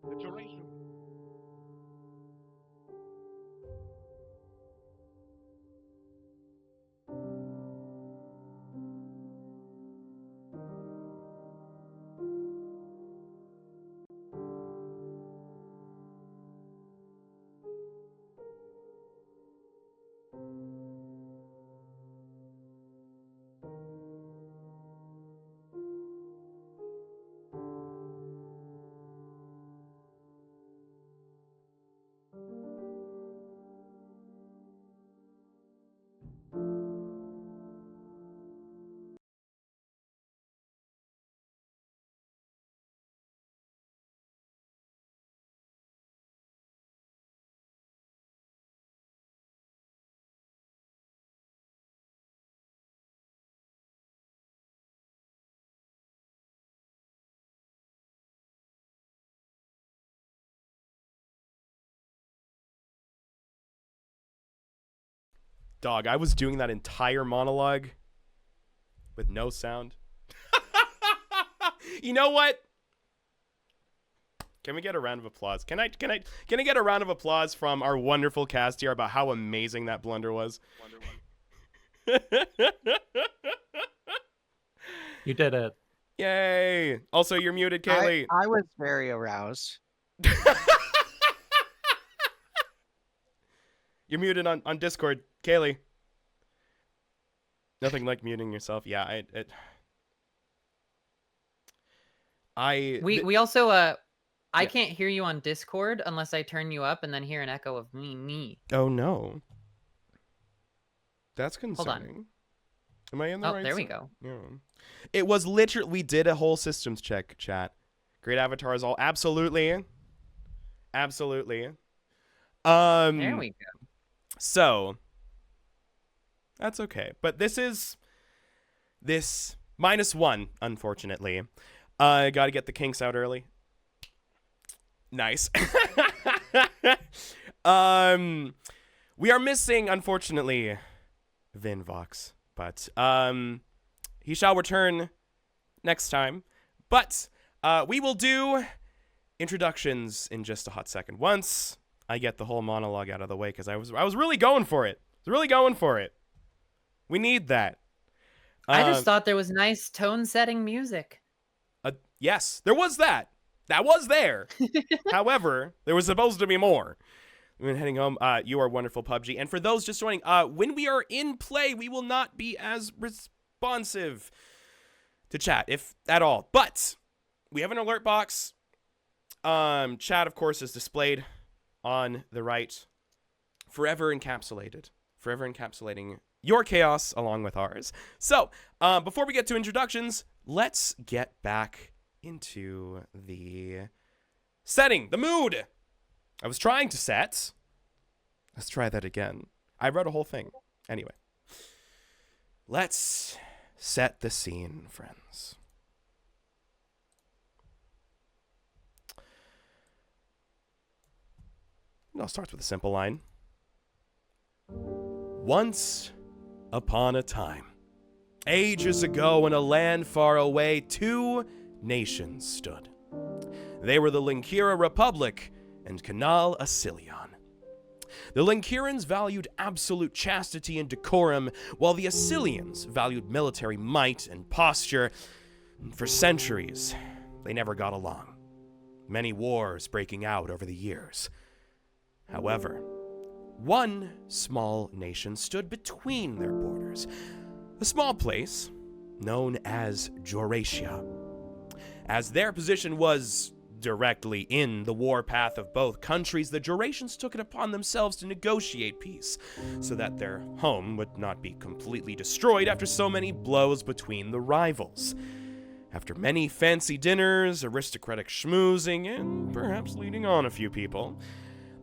The duration. Dog, I was doing that entire monologue with no sound. You know what? Can we get a round of applause? Can I get a round of applause from our wonderful cast here about how amazing that blunder was? You did it. Yay! Also, you're muted, Kayleigh. I was very aroused. You're muted on Discord, Kayleigh. Nothing like muting yourself. Yeah, We also I can't hear you on Discord unless I turn you up and then hear an echo of me. Oh no. That's concerning. Hold on. Am I in the right? Oh, there we go. Yeah. It was literally, we did a whole systems check, chat. Great avatars all. Absolutely. Absolutely. There we go. So that's okay. But this -1, unfortunately. I gotta get the kinks out early. Nice. We are missing, unfortunately, Vinvox, but he shall return next time. But we will do introductions in just a hot second. Once I get the whole monologue out of the way, because I was really going for it. We need that. I just thought there was nice tone-setting music. Yes, there was that. That was there. However, there was supposed to be more. When heading home, you are wonderful, PUBG. And for those just joining, when we are in play, we will not be as responsive to chat, if at all. But we have an alert box. Chat, of course, is displayed on the right. Forever encapsulating your chaos along with ours. So, before we get to introductions, let's get back into the setting, the mood I was trying to set. Let's try that again. I wrote a whole thing. Anyway, let's set the scene, friends. It all starts with a simple line. Once upon a time, ages ago in a land far away, 2 nations stood. They were the LittleKuriboh and Canal Asilion. The Linkurians valued absolute chastity and decorum, while the Asilians valued military might and posture. For centuries, they never got along, many wars breaking out over the years. However, one small nation stood between their borders, a small place known as Joratia. As their position was directly in the warpath of both countries, the Joratians took it upon themselves to negotiate peace, so that their home would not be completely destroyed after so many blows between the rivals. After many fancy dinners, aristocratic schmoozing, and perhaps leading on a few people,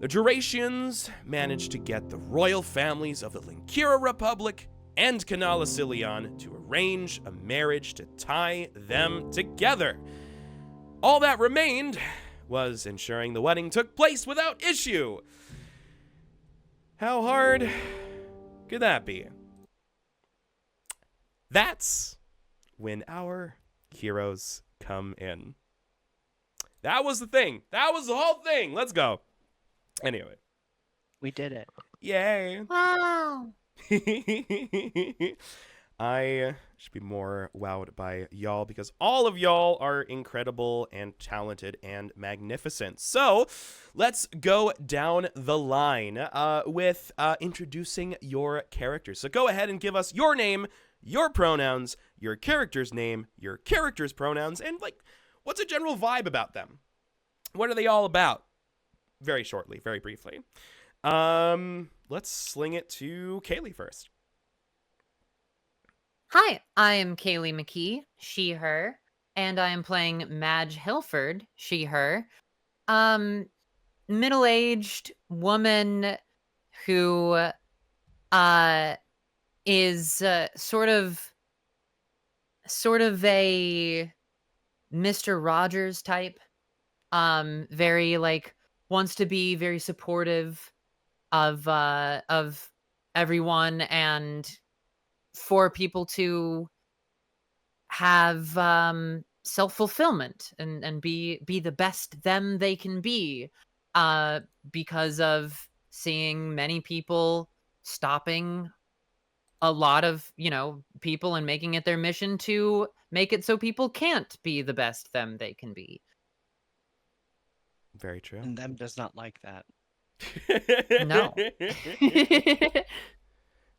the Joratians managed to get the royal families of the LittleKuriboh and Canal Asilion to arrange a marriage to tie them together. All that remained was ensuring the wedding took place without issue. How hard could that be? That's when our heroes come in. That was the thing. That was the whole thing. Let's go. Anyway. We did it. Yay. Wow. I should be more wowed by y'all because all of y'all are incredible and talented and magnificent. So let's go down the line with introducing your characters. So go ahead and give us your name, your pronouns, your character's name, your character's pronouns, and like, what's a general vibe about them? What are they all about? Very shortly, very briefly. Let's sling it to Kayleigh first. Hi, I am Kayleigh McKee, she, her, and I am playing Madge Hilford, she, her. Middle-aged woman who is sort of a Mr. Rogers type. Very like wants to be very supportive of everyone and for people to have self-fulfillment and be the best them they can be because of seeing many people stopping a lot of people and making it their mission to make it so people can't be the best them they can be. Very true. And them does not like that. No.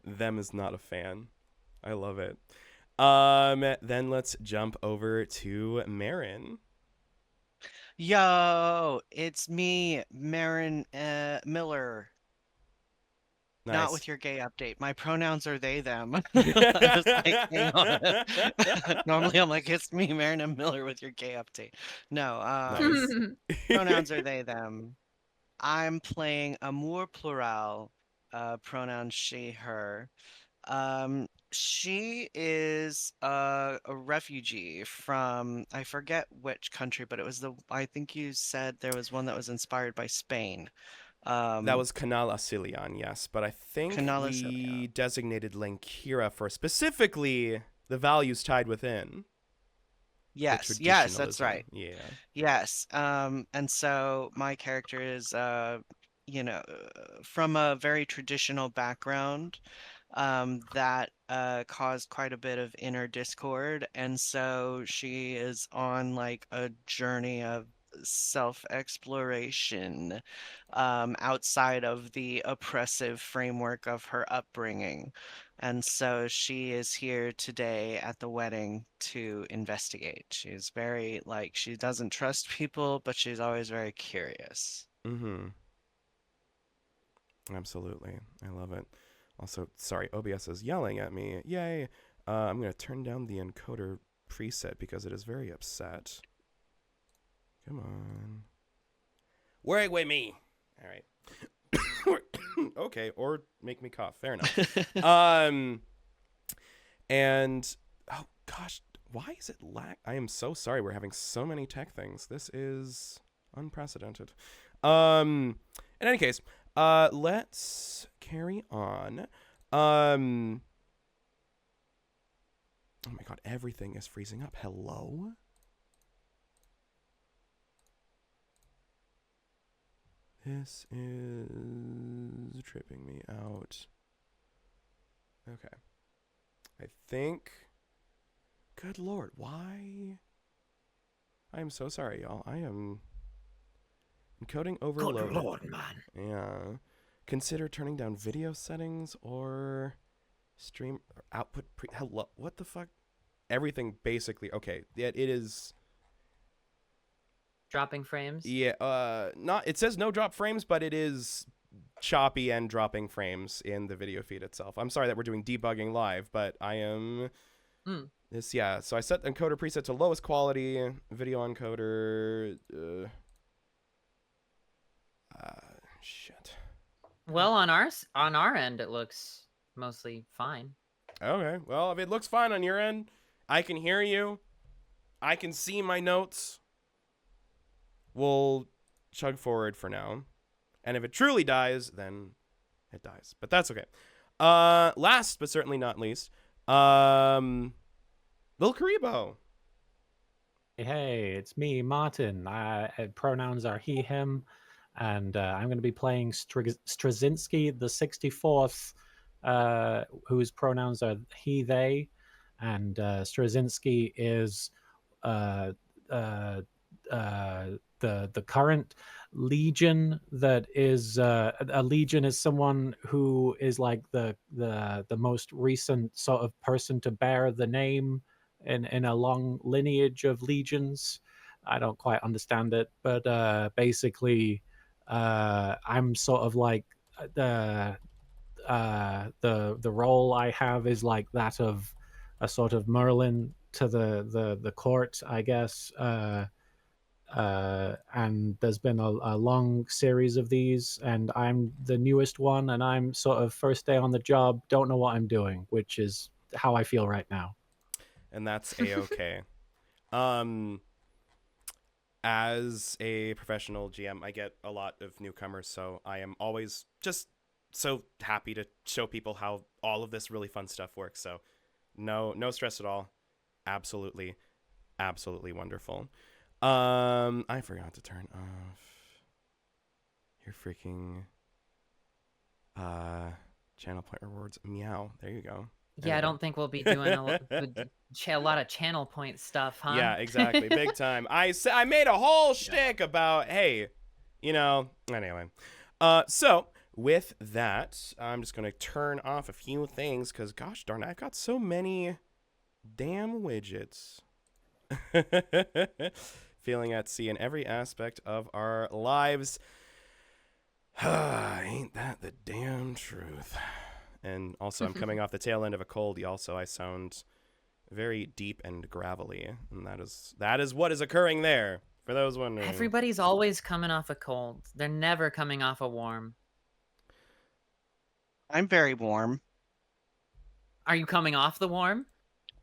Them is not a fan. I love it. Then let's jump over to Marin. Yo, it's me, Marin Miller. Nice. Not with your gay update. My pronouns are they, them. I was like, hang on. Normally I'm like, it's me, Marin Miller with your gay update. No, Nice. pronouns are they, them. I'm playing Amour Plural, pronoun she, her. She is a refugee from, I forget which country, but it was I think you said there was one that was inspired by Spain. That was Canal Asilian, yes, but I think Canal we Asilian. designated Lankira for specifically the values tied within. Yes, the yes, that's traditionalism. right. Yeah. Yes. And so my character is, from a very traditional background, that caused quite a bit of inner discord, and so she is on like a journey of self-exploration, outside of the oppressive framework of her upbringing. And so she is here today at the wedding to investigate. She's very, like, she doesn't trust people, but she's always very curious. Mm-hmm. Absolutely. I love it. Also, sorry, OBS is yelling at me. Yay. I'm going to turn down the encoder preset because it is very upset. Come on. Work with me. All right. Okay, or make me cough. Fair enough. And oh gosh, why is it I am so sorry we're having so many tech things. This is unprecedented. In any case, let's carry on. Oh my god, everything is freezing up. Hello? This is tripping me out. Okay. I think... Good lord, why? I am so sorry, y'all. I am... encoding overloaded. Good lord, man. Yeah. Consider turning down video settings or stream or output hello. What the fuck? Everything basically. Okay. Yeah, it is... Dropping frames? Yeah, not. It says no drop frames, but it is choppy and dropping frames in the video feed itself. I'm sorry that we're doing debugging live, but I am this. Yeah, so I set the encoder preset to lowest quality. Video encoder. Shit. Well, on our end, it looks mostly fine. Okay. Well, if it looks fine on your end, I can hear you. I can see my notes. We'll chug forward for now. And if it truly dies, then it dies. But that's okay. Last but certainly not least, LittleKuriboh. Hey, it's me, Martin. Pronouns are he, him, and I'm going to be playing Straczynski the 64th, whose pronouns are he, they, and Straczynski is uh, uh, the current legion that is a legion is someone who is like the most recent sort of person to bear the name in a long lineage of legions. I don't quite understand it, but basically, I'm sort of like the the role I have is like that of a sort of Merlin to the court, I guess. And there's been a long series of these, and I'm the newest one, and I'm sort of first day on the job, don't know what I'm doing, which is how I feel right now. And that's a-okay. As a professional GM, I get a lot of newcomers, so I am always just so happy to show people how all of this really fun stuff works. So no stress at all. Absolutely wonderful. I forgot to turn off your freaking channel point rewards. Meow. There you go. Yeah, I don't think we'll be doing a lot of channel point stuff, huh? Yeah, exactly. Big time. I made a whole shtick about, hey, anyway. So with that, I'm just going to turn off a few things because, gosh darn it, I've got so many damn widgets. Feeling at sea in every aspect of our lives. Ain't that the damn truth? And also, I'm coming off the tail end of a cold. Also, I sound very deep and gravelly, and that is what is occurring there. For those wondering, Everybody's always coming off a cold. They're never coming off a warm. I'm very warm. Are you coming off the warm?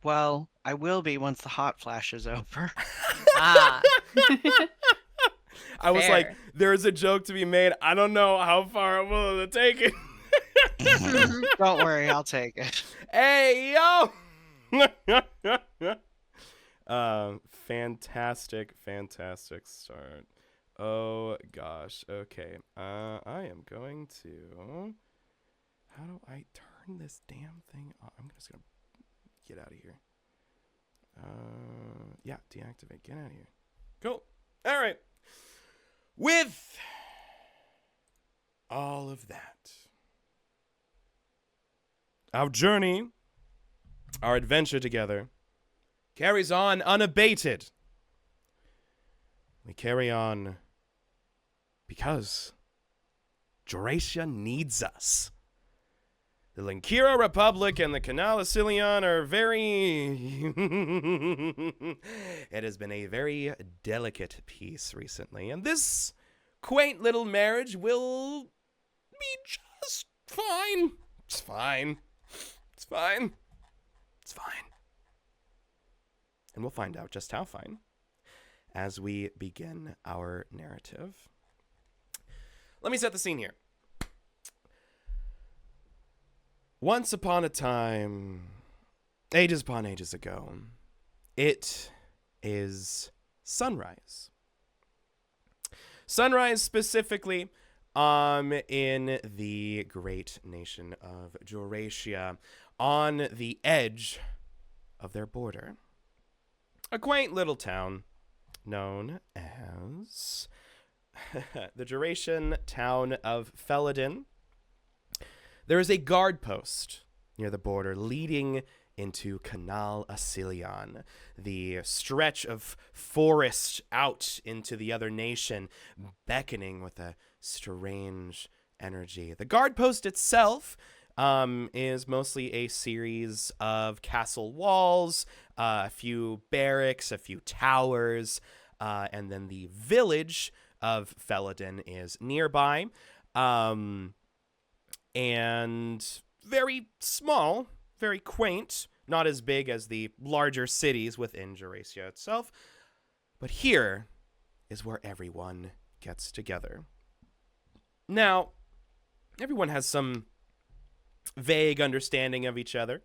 Well, I will be once the hot flash is over. Ah. I was like, Fair. there's a joke to be made. I don't know how far I'm willing to take it. Don't worry, I'll take it. Hey, yo! Fantastic start. Oh gosh. Okay. I am going to. How do I turn this damn thing on? I'm just gonna get out of here. Yeah, deactivate. Get out of here. Cool. All right. With all of that, our journey, our adventure together, carries on unabated. We carry on because Juracia needs us. The Linkira Republic and the Canal Asilion are very... It has been a very delicate peace recently, and this quaint little marriage will be just fine. It's fine. It's fine. It's fine. And we'll find out just how fine as we begin our narrative. Let me set the scene here. Once upon a time, ages upon ages ago, it is sunrise. Sunrise specifically in the great nation of Juracia, on the edge of their border. A quaint little town known as the Juracian town of Felidin. There is a guard post near the border leading into Canal Asilion, the stretch of forest out into the other nation, beckoning with a strange energy. The guard post itself is mostly a series of castle walls, a few barracks, a few towers, and then the village of Felidin is nearby. And very small, very quaint, not as big as the larger cities within Juracia itself. But here is where everyone gets together. Now, everyone has some vague understanding of each other.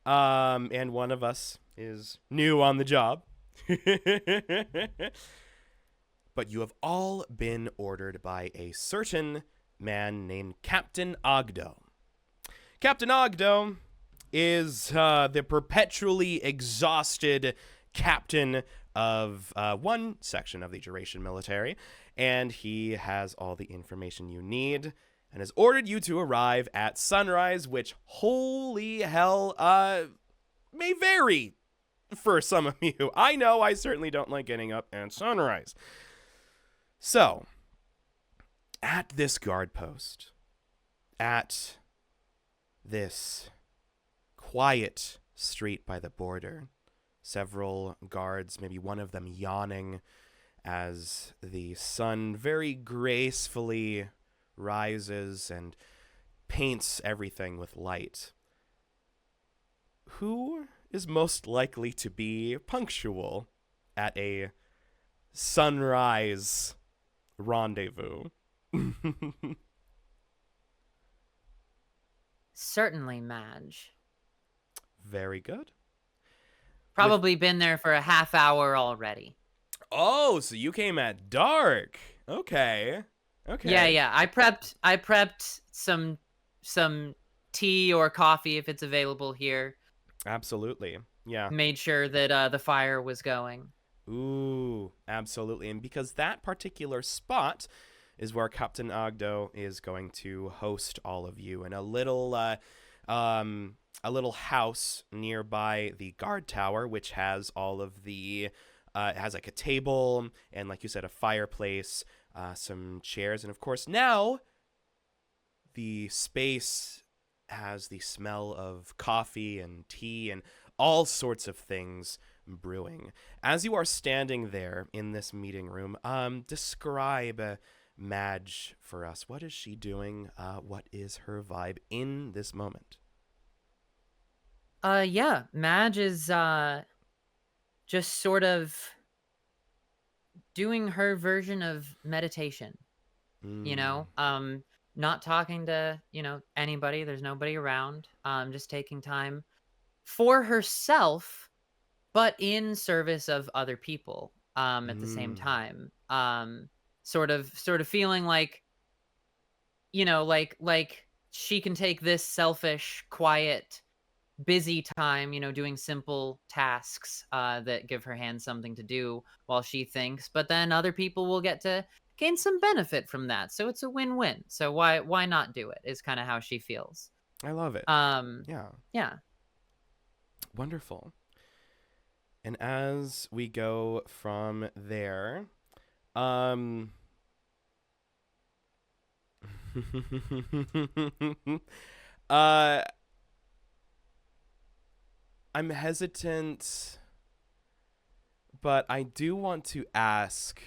And one of us is new on the job. But you have all been ordered by a certain man named Captain Ogdo. Captain Ogdo is the perpetually exhausted captain of one section of the Duration military, and he has all the information you need and has ordered you to arrive at sunrise, which, holy hell, may vary for some of you. I know I certainly don't like getting up at sunrise. So, at this guard post, at this quiet street by the border, several guards, maybe one of them yawning as the sun very gracefully rises and paints everything with light. Who is most likely to be punctual at a sunrise rendezvous? Certainly, Madge. Very good. Probably been there for a half hour already. Oh, so you came at dark. Okay. Okay. Yeah. I prepped some tea or coffee if it's available here. Absolutely. Yeah. Made sure that the fire was going. Ooh, absolutely. And because that particular spot is where Captain Ogdo is going to host all of you in a little house nearby the guard tower, which has all of the it has like a table and, like you said, a fireplace, some chairs, and of course now the space has the smell of coffee and tea and all sorts of things brewing. As you are standing there in this meeting room, describe Madge for us. What is she doing? What is her vibe in this moment? Yeah, Madge is just sort of doing her version of meditation. You know, not talking to, anybody. There's nobody around. Just taking time for herself, but in service of other people. At the same time, sort of feeling like, like she can take this selfish, quiet, busy time, doing simple tasks that give her hands something to do while she thinks, but then other people will get to gain some benefit from that. So it's a win-win. So why not do it is kind of how she feels. I love it. Yeah. Wonderful. And as we go from there, I'm hesitant, but I do want to ask,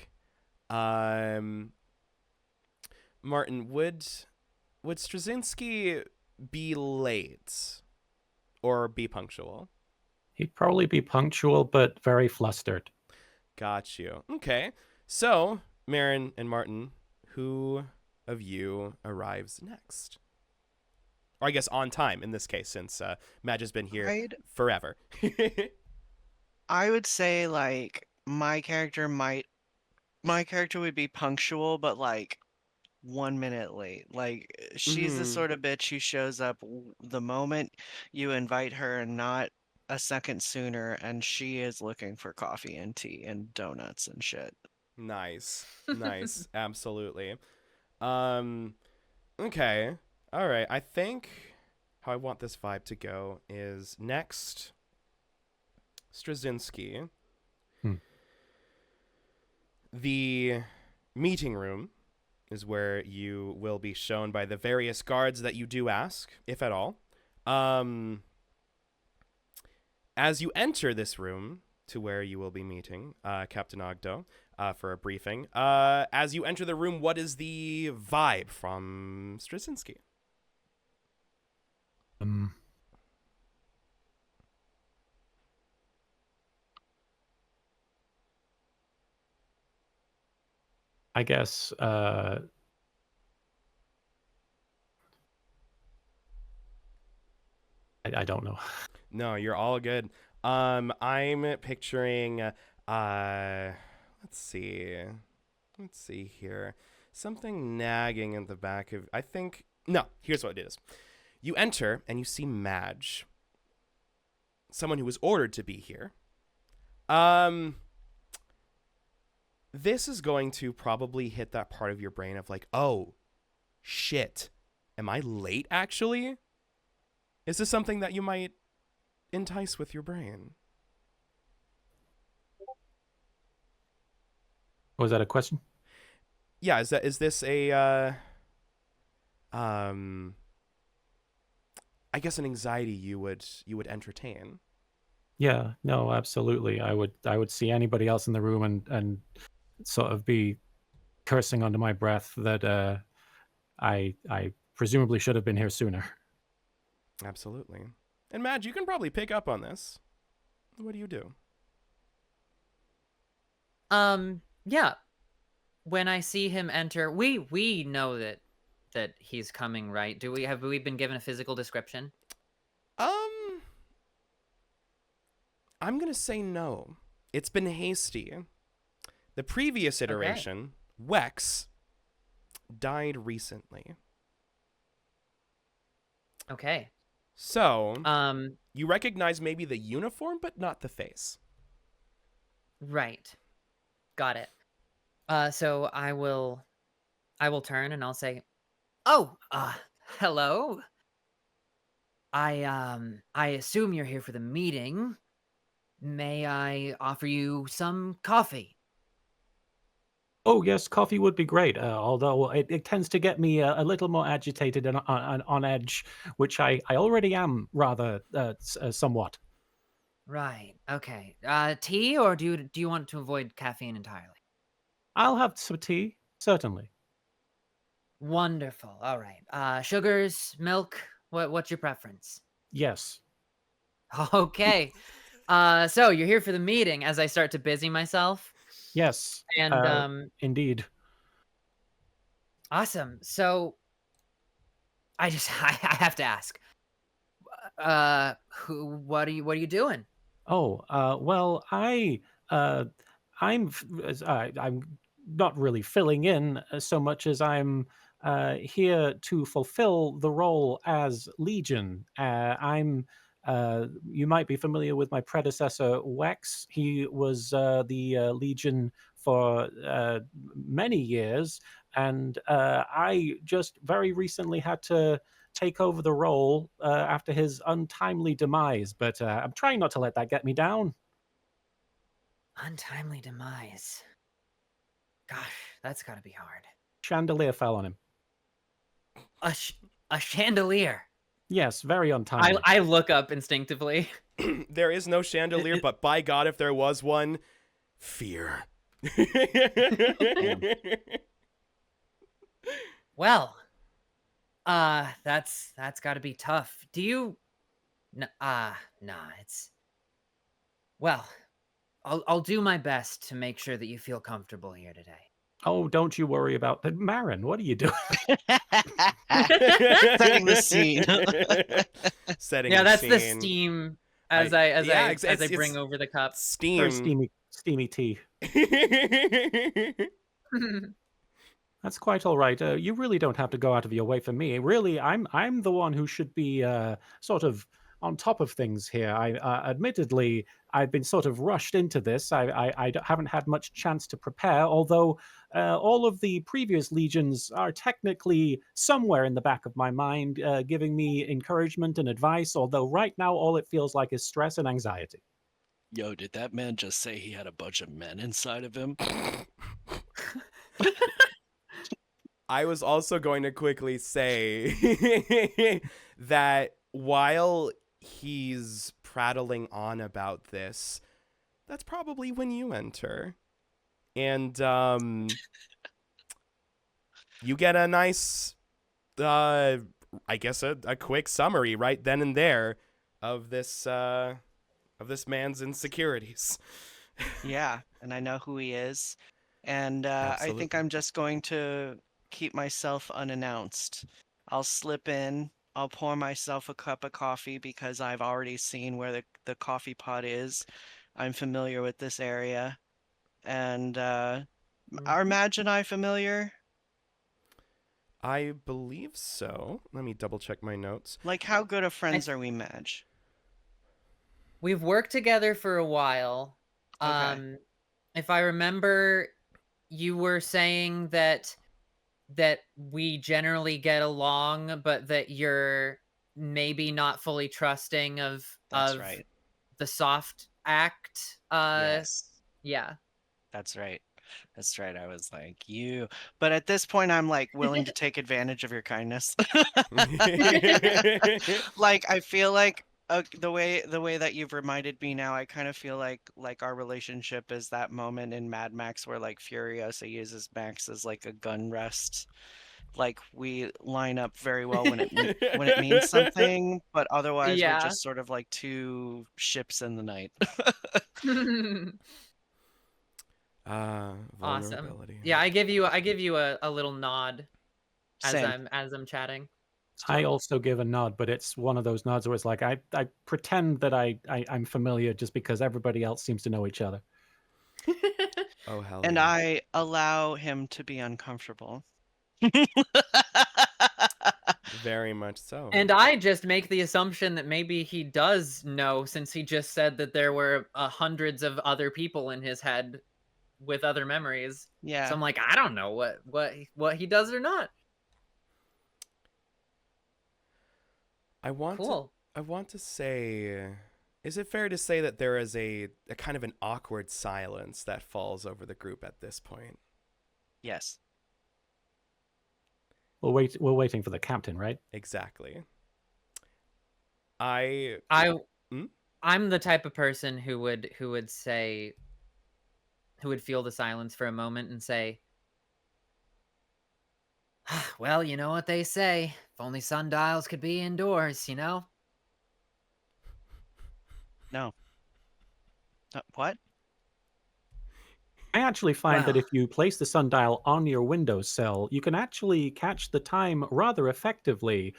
Martin, would Straczynski be late or be punctual? He'd probably be punctual, but very flustered. Got you. Okay. So, Marin and Martin, who of you arrives next? Or I guess on time in this case, since Madge has been here forever. I would say, like, my character would be punctual, but like 1 minute late. Like, she's the sort of bitch who shows up the moment you invite her and not a second sooner, and she is looking for coffee and tea and donuts and shit. Nice. Absolutely. Okay. All right. I think how I want this vibe to go is next, Straczynski. The meeting room is where you will be shown by the various guards that you do ask, if at all. As you enter this room to where you will be meeting Captain Ogdo for a briefing, as you enter the room, what is the vibe from Straczynski? I guess I don't know. No, you're all good. I'm picturing let's see. Let's see here. Something nagging in the back of no, here's what it is. You enter and you see Madge. Someone who was ordered to be here. This is going to probably hit that part of your brain of like, oh, shit. Am I late, actually? Is this something that you might entice with your brain? Was that a question? Yeah, is this a I guess an anxiety you would entertain? Yeah, no, absolutely. I would see anybody else in the room and sort of be cursing under my breath that I presumably should have been here sooner. Absolutely. And Madge, you can probably pick up on this. What do you do? Yeah. When I see him enter, we know that he's coming, right? Have we been given a physical description? I'm gonna say no. It's been hasty. The previous iteration, Wex, died recently. Okay. So, you recognize maybe the uniform, but not the face. Right. Got it. So I will turn and I'll say, "Oh, hello. I assume you're here for the meeting. May I offer you some coffee?" Oh, yes, coffee would be great, although it tends to get me a little more agitated and on edge, which I already am rather somewhat. Right. Okay. Tea, or do you want to avoid caffeine entirely? I'll have some tea, certainly. Wonderful. All right. Sugars, milk, what's your preference? Yes. Okay. So you're here for the meeting as I start to busy myself. Yes. And Indeed. awesome. So I have to ask. What are you doing? Oh, well, I'm not really filling in so much as I'm here to fulfill the role as Legion. You might be familiar with my predecessor, Wex. He was the Legion for many years, and I just very recently had to take over the role after his untimely demise, but I'm trying not to let that get me down. Untimely demise. Gosh, that's got to be hard. Chandelier fell on him. A chandelier. Yes, very untimely. I look up instinctively. There is no chandelier, but by God, if there was one, fear. Well, that's got to be tough. Do you? Nah. It's well. I'll do my best to make sure that you feel comfortable here today. Oh, don't you worry about that. Marin, what are you doing? Setting the scene. Setting Yeah, the that's scene. the steam as I bring over the cup. Steam. Steamy tea. That's quite all right. You really don't have to go out of your way for me. Really, I'm the one who should be sort of on top of things here. Admittedly, I've been sort of rushed into this. I haven't had much chance to prepare, although all of the previous legions are technically somewhere in the back of my mind, giving me encouragement and advice, although right now all it feels like is stress and anxiety. Yo, did that man just say he had a bunch of men inside of him? I was also going to quickly say that while he's prattling on about this, that's probably when you enter. And you get a nice, I guess a quick summary right then and there of this man's insecurities. Yeah, and I know who he is. And I think Absolutely. I'm just going to keep myself unannounced. I'll slip in I'll pour myself a cup of coffee because I've already seen where the coffee pot is. I'm familiar with this area. And are Mhm. Madge and I familiar? I believe so. Let me double check my notes. Like, how good of I friends are we, Madge? We've worked together for a while. Okay. If I remember, you were saying that we generally get along, but that you're maybe not fully trusting That's of right. the soft act. Yes. Yeah. That's right. That's right. I was like, you. But at this point, I'm like willing to take advantage of your kindness. Like, I feel like the way that you've reminded me now, I kind of feel like our relationship is that moment in Mad Max where like Furiosa uses Max as like a gun rest. Like we line up very well when it means something, but otherwise we're Yeah. just sort of like two ships in the night. Awesome. Vulnerability. Yeah, I give you a little nod as Same. I'm chatting. I also give a nod, but it's one of those nods where it's like I pretend that I'm familiar just because everybody else seems to know each other. Oh, hell And yeah. I allow him to be uncomfortable. Very much so. And I just make the assumption that maybe he does know, since he just said that there were hundreds of other people in his head with other memories. So Yeah. I'm like, I don't know what he does or not. I want Cool. to say, is it fair to say that there is a kind of an awkward silence that falls over the group at this point? Yes. We're waiting for the captain, right? Exactly. I Hmm? I'm the type of person who would feel the silence for a moment and say, well, you know what they say. If only sundials could be indoors, you know? No. What? I actually find that Well, if you place the sundial on your windowsill, you can actually catch the time rather effectively.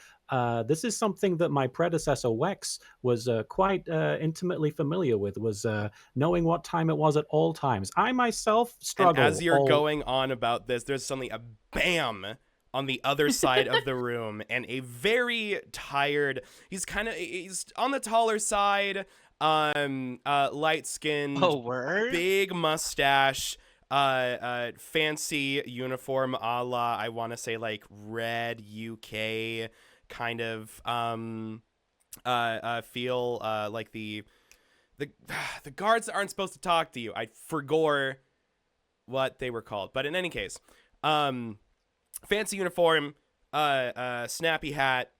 This is something that my predecessor Wex was quite intimately familiar with, was knowing what time it was at all times. I myself And struggle. as you're going on about this, there's suddenly a bam on the other side of the room, and a very tired. He's on the taller side, light skinned, Oh, word? big mustache, fancy uniform, a la I want to say like red UK kind of feel, like the the guards aren't supposed to talk to you. I forgot what they were called, but in any case, fancy uniform, snappy hat,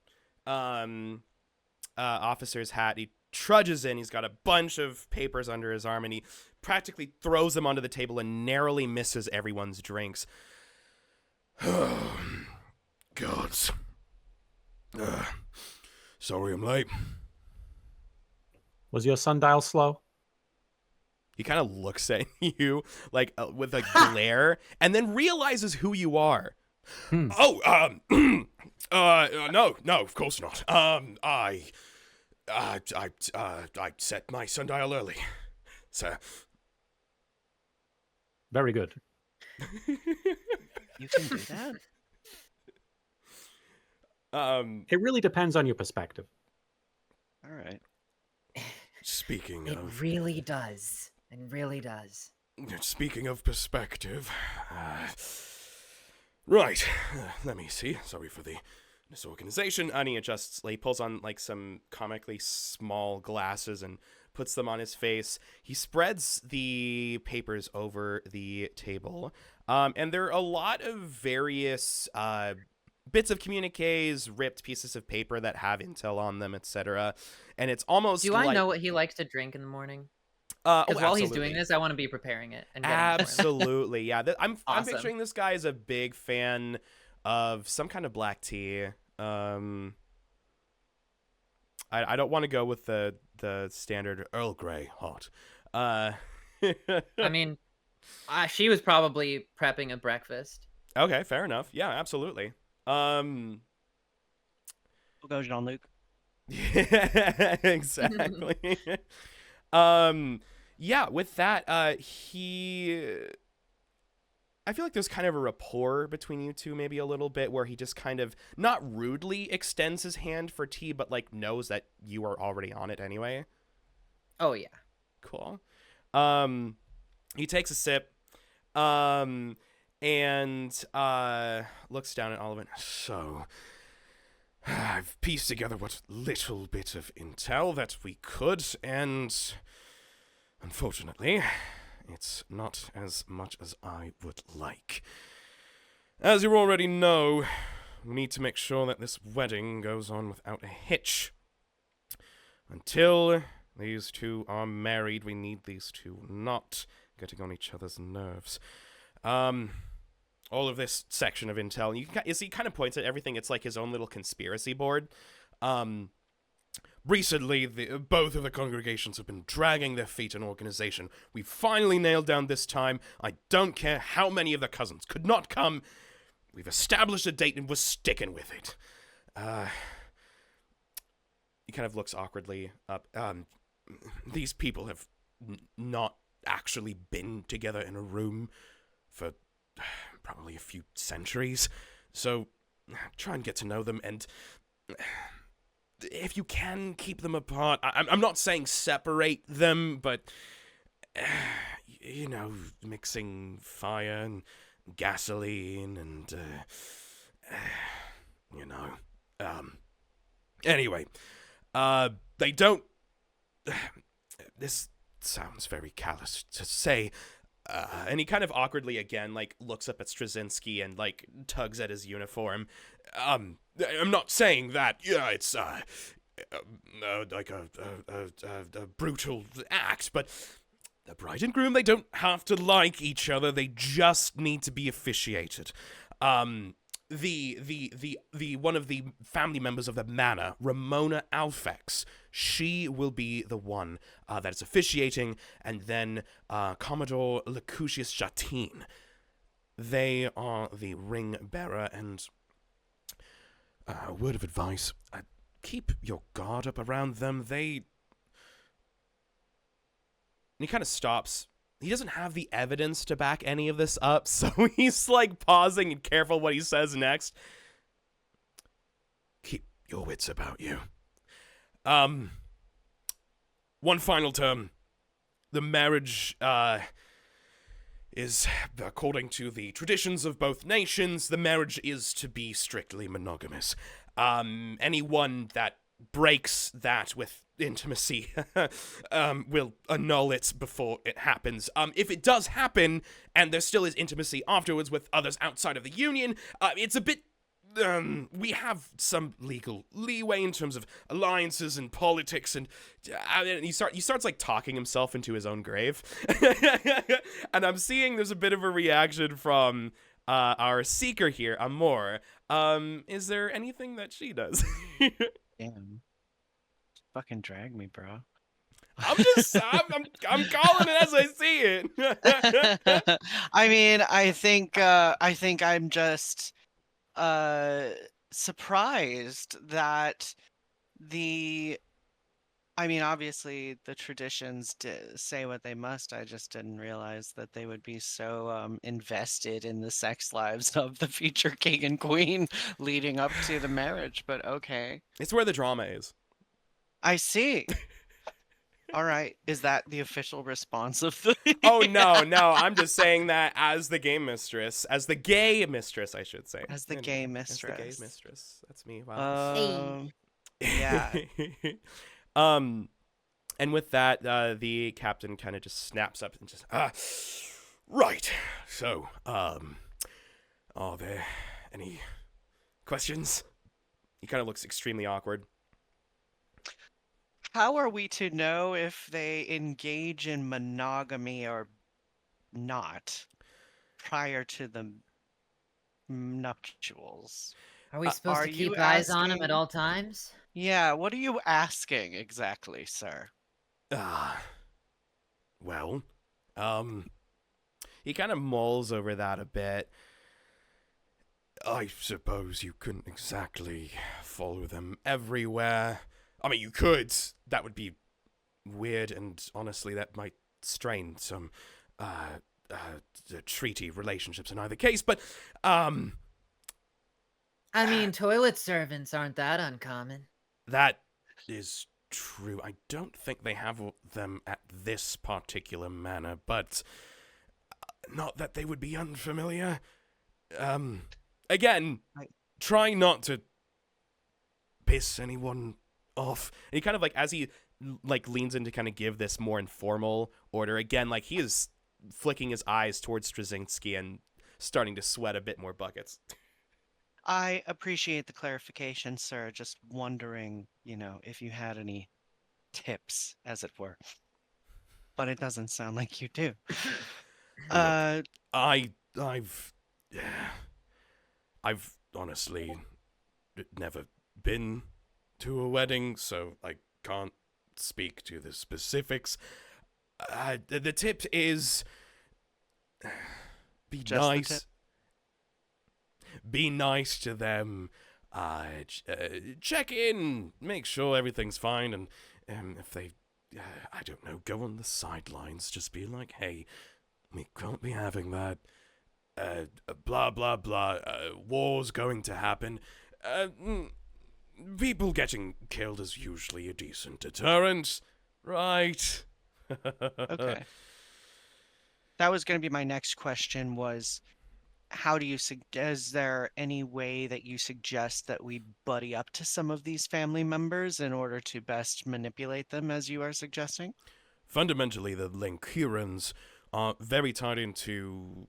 officer's hat. He trudges in. He's got a bunch of papers under his arm, and he practically throws them onto the table and narrowly misses everyone's drinks. Gods. Sorry I'm late. Was your sundial slow? He kind of looks at you like with a glare, and then realizes who you are. Oh, no, of course not. I set my sundial early, sir. Very good. You can do that? It really depends on your perspective. All right. Speaking it of really does. It really does. Speaking of perspective, right, let me see. Sorry for the disorganization. And he adjusts, he pulls on like some comically small glasses and puts them on his face. He spreads the papers over the table. And there are a lot of various bits of communiques, ripped pieces of paper that have intel on them, etc. And it's almost Do like... I know what he likes to drink in the morning? Because Because while he's doing this, I want to be preparing it and getting it for him. Absolutely, yeah. I'm Awesome. picturing this guy as a big fan of some kind of black tea. I don't want to go with the standard Earl Grey hot. I mean, she was probably prepping a breakfast. Okay, fair enough. Yeah, absolutely. We'll go, Jean-Luc. Yeah, exactly. Yeah, with that, I feel like there's kind of a rapport between you two, maybe a little bit, where he just kind of not rudely extends his hand for tea, but like knows that you are already on it anyway. Oh yeah. Cool. He takes a sip, and looks down at all of it. So, I've pieced together what little bit of intel that we could, and unfortunately, it's not as much as I would like. As you already know, we need to make sure that this wedding goes on without a hitch. Until these two are married, we need these two not getting on each other's nerves. All of this section of intel, he kind of points at everything. It's like his own little conspiracy board. Recently, both of the congregations have been dragging their feet in organization. We've finally nailed down this time. I don't care how many of the cousins could not come. We've established a date and we're sticking with it. He kind of looks awkwardly up. These people have not actually been together in a room for probably a few centuries. So try and get to know them, and if you can keep them apart, I'm not saying separate them, but you know, mixing fire and gasoline and you know, anyway, they don't. This sounds very callous to say, and he kind of awkwardly again like looks up at Straczynski and like tugs at his uniform. I'm not saying that. Yeah, it's like a brutal act, but the bride and groom, they don't have to like each other. They just need to be officiated. The one of the family members of the Manor, Ramona Alfex, she will be the one that is officiating, and then Commodore Lucucius Jatin. They are the ring bearer, and word of advice, keep your guard up around them. And he kind of stops. He doesn't have the evidence to back any of this up, so he's like pausing and careful what he says next. Keep your wits about you. One final term. The marriage, is, according to the traditions of both nations, the marriage is to be strictly monogamous. Anyone that breaks that with intimacy will annul it before it happens. If it does happen, and there still is intimacy afterwards with others outside of the union, it's a bit, we have some legal leeway in terms of alliances and politics, and he starts like talking himself into his own grave. And I'm seeing there's a bit of a reaction from our seeker here, Amor. Is there anything that she does? Damn. Fucking drag me, bro. I'm calling it as I see it. I mean, I think I'm just surprised that obviously the traditions say what they must. I just didn't realize that they would be so invested in the sex lives of the future king and queen leading up to the marriage, but okay. It's where the drama is. I see. All right. Is that the official response of the... Oh, no. I'm just saying that as the game mistress. As the gay mistress, I should say. As the gay mistress. As the gay mistress. That's me. Wow. Yeah. And with that, the captain kind of just snaps up and just, right. So, are there any questions? He kind of looks extremely awkward. How are we to know if they engage in monogamy or not prior to the nuptials? Are we supposed are to you keep eyes on him at asking- all times? Yeah, what are you asking exactly, sir? Well, he kind of mulls over that a bit. I suppose you couldn't exactly follow them everywhere. I mean, you could. That would be weird, and honestly, that might strain some, treaty relationships in either case, but, I mean, toilet servants aren't that uncommon. that is true. I don't think they have them at this particular manor, but not that they would be unfamiliar. Again, try not to piss anyone off. And he kind of like, as he like leans in to kind of give this more informal order, again, like he is flicking his eyes towards Straczynski and starting to sweat a bit more buckets. I appreciate the clarification, sir. Just wondering, if you had any tips, as it were. But it doesn't sound like you do. I've honestly never been to a wedding, so I can't speak to the specifics. The tip is be Just nice. the tip? Be nice to them. Check in, make sure everything's fine, and if they, I don't know, go on the sidelines, just be like, hey, we can't be having that. Blah blah blah. War's going to happen. People getting killed is usually a decent deterrent, right? Okay. That was going to be my next question was, how do you is there any way that you suggest that we buddy up to some of these family members in order to best manipulate them, as you are suggesting? Fundamentally, the LittleKuribohs are very tied into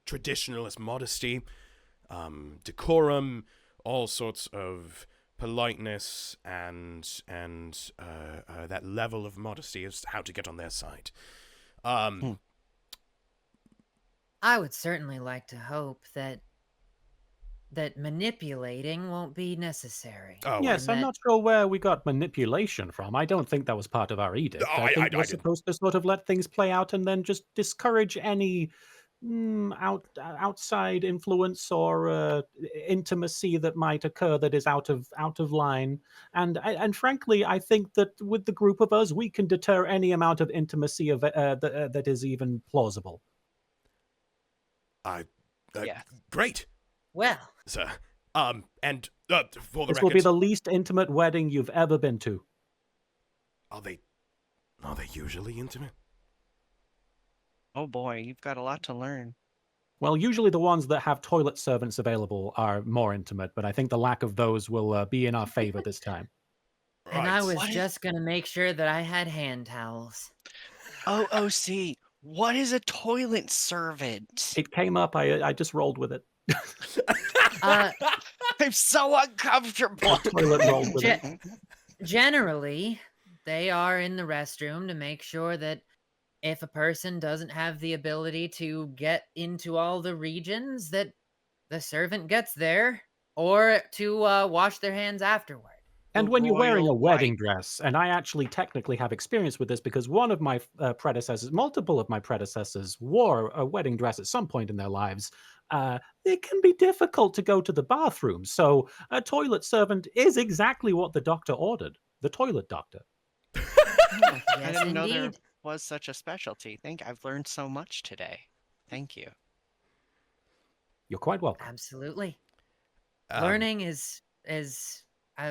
traditionalist modesty, decorum, all sorts of politeness, and that level of modesty is how to get on their side. I would certainly like to hope that manipulating won't be necessary. Oh, Yes, I'm not sure where we got manipulation from. I don't think that was part of our edict. Oh, I think I we're didn't. supposed to sort of let things play out and then just discourage any outside influence or intimacy that might occur that is out of line. And frankly, I think that with the group of us, we can deter any amount of intimacy that is even plausible. Yeah. Great, Well, sir. And for the This record, will be the least intimate wedding you've ever been to. are they usually intimate? Oh boy, you've got a lot to learn. Well, usually the ones that have toilet servants available are more intimate, but I think the lack of those will be in our favor this time. and I Right. was What is- just gonna make sure that I had hand towels. OOC, what is a toilet servant? It came up. I just rolled with it. I'm so uncomfortable. Toilet rolled with it. Generally, they are in the restroom to make sure that if a person doesn't have the ability to get into all the regions, that the servant gets there, or to wash their hands afterward. And The when you're wearing a royal wedding white. dress, and I actually technically have experience with this because one of my predecessors, multiple of my predecessors, wore a wedding dress at some point in their lives. It can be difficult to go to the bathroom. So a toilet servant is exactly what the doctor ordered. The toilet doctor. I Yes, didn't know there indeed. was such a specialty. I've learned so much today. Thank you. You're quite welcome. Absolutely. Um, Learning is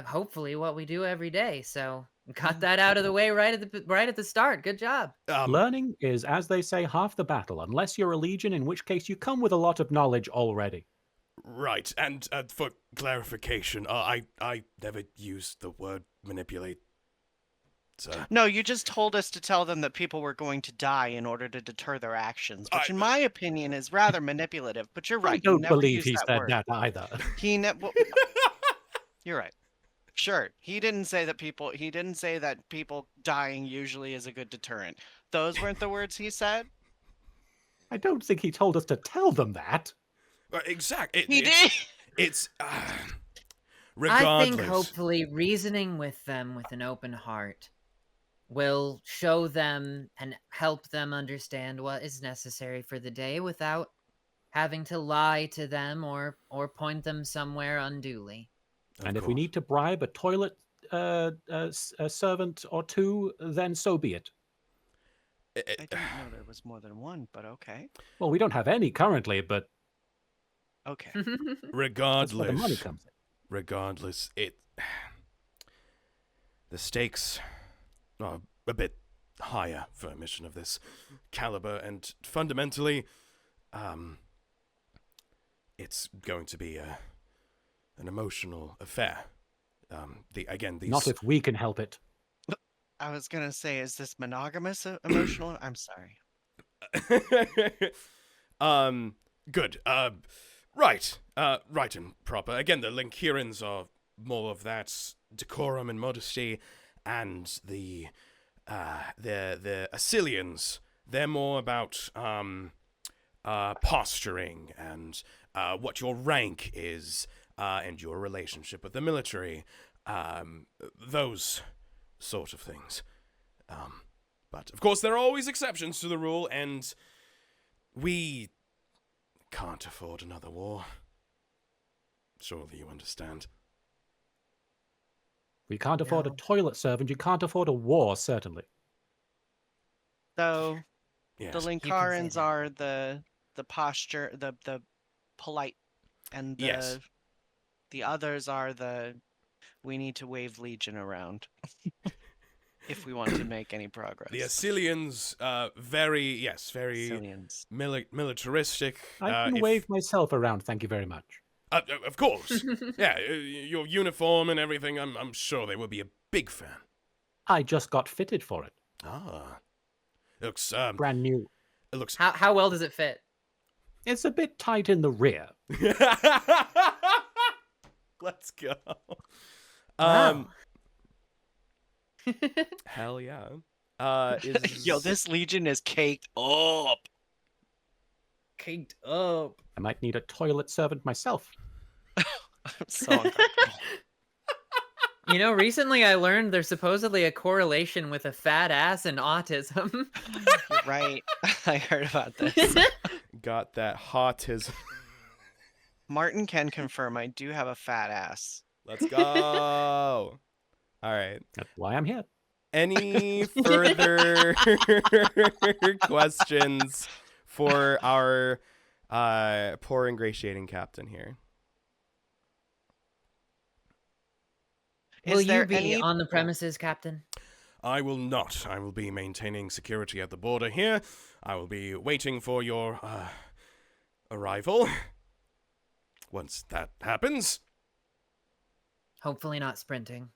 hopefully what we do every day. So got that out of the way right at the start. Good job. Learning is, as they say, half the battle, unless you're a legion, in which case you come with a lot of knowledge already. Right, and for clarification, I never used the word manipulate. No, you just told us to tell them that people were going to die in order to deter their actions, which in my opinion is rather manipulative. But you're right. I You don't never believe used he that said word. that either. You're right. Sure, he didn't say that people dying usually is a good deterrent. Those weren't the words he said. I don't think he told us to tell them that. Exactly. He did. It's I regardless. think hopefully reasoning with them with an open heart will show them and help them understand what is necessary for the day without having to lie to them or point them somewhere unduly. And if we need to bribe a toilet a servant or two, then so be it. I didn't know there was more than one, but okay. Well, we don't have any currently, but Okay. that's where the money Regardless, comes in. regardless, the stakes are a bit higher for a mission of this caliber, and fundamentally, it's going to be an emotional affair. These Not if we can help it. I was gonna say, is this monogamous emotional? I'm sorry. Good. Right and proper. Again, the Linkirans are more of that decorum and modesty, and the Assylians, they're more about posturing and what your rank is, and your relationship with the military, those sort of things. But of course, there are always exceptions to the rule, and we can't afford another war. Surely you understand. We can't afford a No. toilet servant. You can't afford a war, certainly. So Yes. the can say Linkarans that. are the posture, the polite, and Yes. the others are the we need to wave Legion around if we want to make any progress. The Assylians, very Assylians. militaristic. I can wave myself around, thank you very much. Of course. Yeah, your uniform and everything, I'm sure they will be a big fan. I just got fitted for it. Ah. Looks, Brand new. it looks... How well does it fit? It's a bit tight in the rear. Let's go. Wow. Hell yeah. Yo, this Legion is caked up. Caked up. I might need a toilet servant myself. I'm so uncomfortable. You know, recently I learned there's supposedly a correlation with a fat ass and autism. You're right. I heard about this. Got that hotism. Martin can confirm I do have a fat ass. Let's go. All right. That's why I'm here. Any further questions for our poor ingratiating captain here? Will Is there you be any on the premises, Captain? I will not. I will be maintaining security at the border here. I will be waiting for your arrival. Once that happens. Hopefully not sprinting.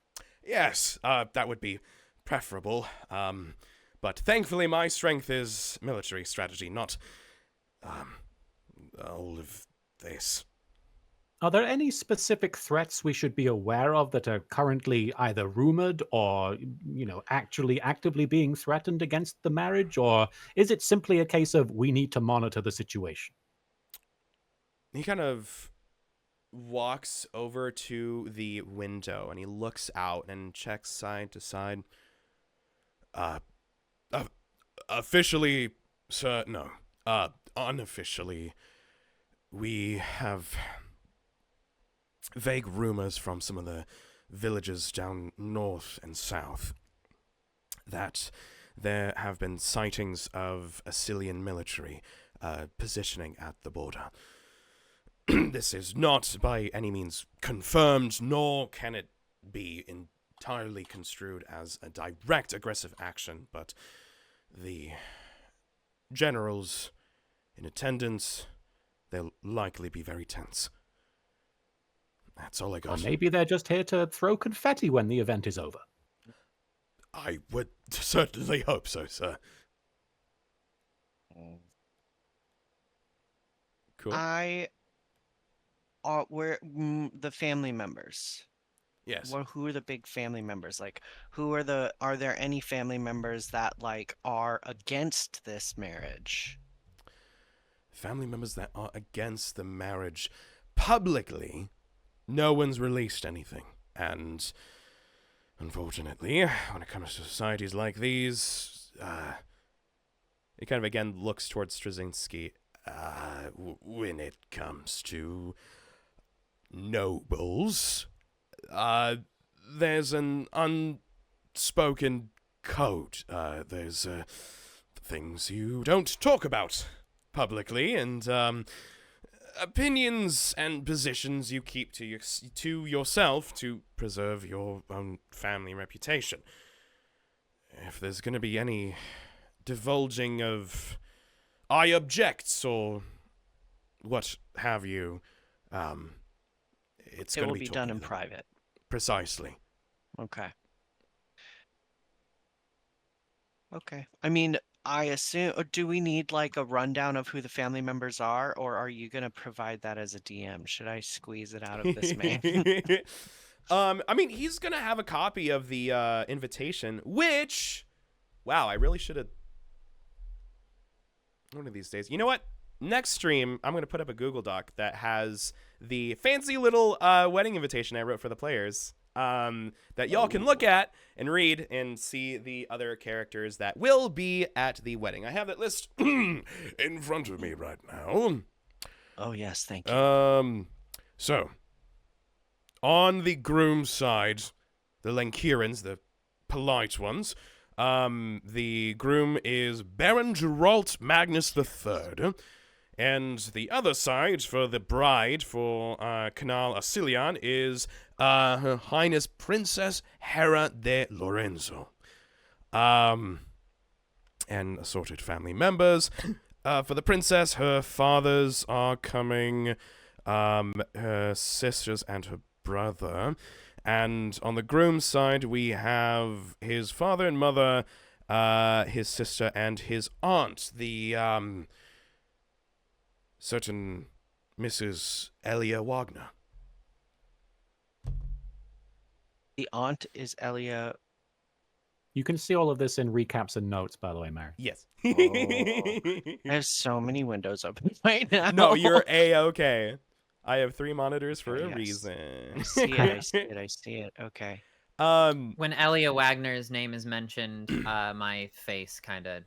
Yes, that would be preferable. But thankfully my strength is military strategy, not all of this. Are there any specific threats we should be aware of that are currently either rumored or, actually actively being threatened against the marriage? Or is it simply a case of we need to monitor the situation? He kind of walks over to the window and he looks out and checks side to side. Officially, sir, no. Unofficially, we have vague rumors from some of the villages down north and south that there have been sightings of Assylian military positioning at the border. This is not by any means confirmed, nor can it be entirely construed as a direct aggressive action, but the generals in attendance, they'll likely be very tense. That's all I Or got. maybe they're just here to throw confetti when the event is over. I would certainly hope so, sir. Cool. Where the family members? Yes. Who are the big family members? Like, are there any family members that are against this marriage? Family members that are against the marriage publicly, no one's released anything. And unfortunately, when it comes to societies like these, it kind of again looks towards Straczynski. when it comes to nobles, there's an unspoken code. There's things you don't talk about publicly, and opinions and positions you keep to yourself to preserve your own family reputation. If there's going to be any divulging of I objects or what have you, it's It going to will be talking done to in them. private. Precisely. Okay. Okay. I mean, I assume, or do we need like a rundown of who the family members are, or are you gonna provide that as a DM? Should I squeeze it out of this man? I mean, he's going to have a copy of the invitation, which, wow, I really should have. One of these days. You know what? Next stream, I'm going to put up a Google Doc that has the fancy little wedding invitation I wrote for the players that y'all can look at and read and see the other characters that will be at the wedding. I have that list in front of me right now. Oh, yes, thank you. So, on the groom's side, the Lankirans, the polite ones, the groom is Baron Geralt Magnus III, and the other side for the bride for Canal Asilian is Her Highness Princess Hera de Lorenzo. And assorted family members. For the princess, her fathers are coming, her sisters and her brother. And on the groom's side, we have his father and mother, his sister, and his aunt, the certain Mrs. Elia Wagner. The aunt is Elia. You can see all of this in recaps and notes, by the way, Marin. Yes. I have so many windows open right now. No, you're A-okay. I have 3 monitors for Oh, a yes. reason. I see it. I see it. I see it. Okay. When Elia Wagner's name is mentioned, my face kind of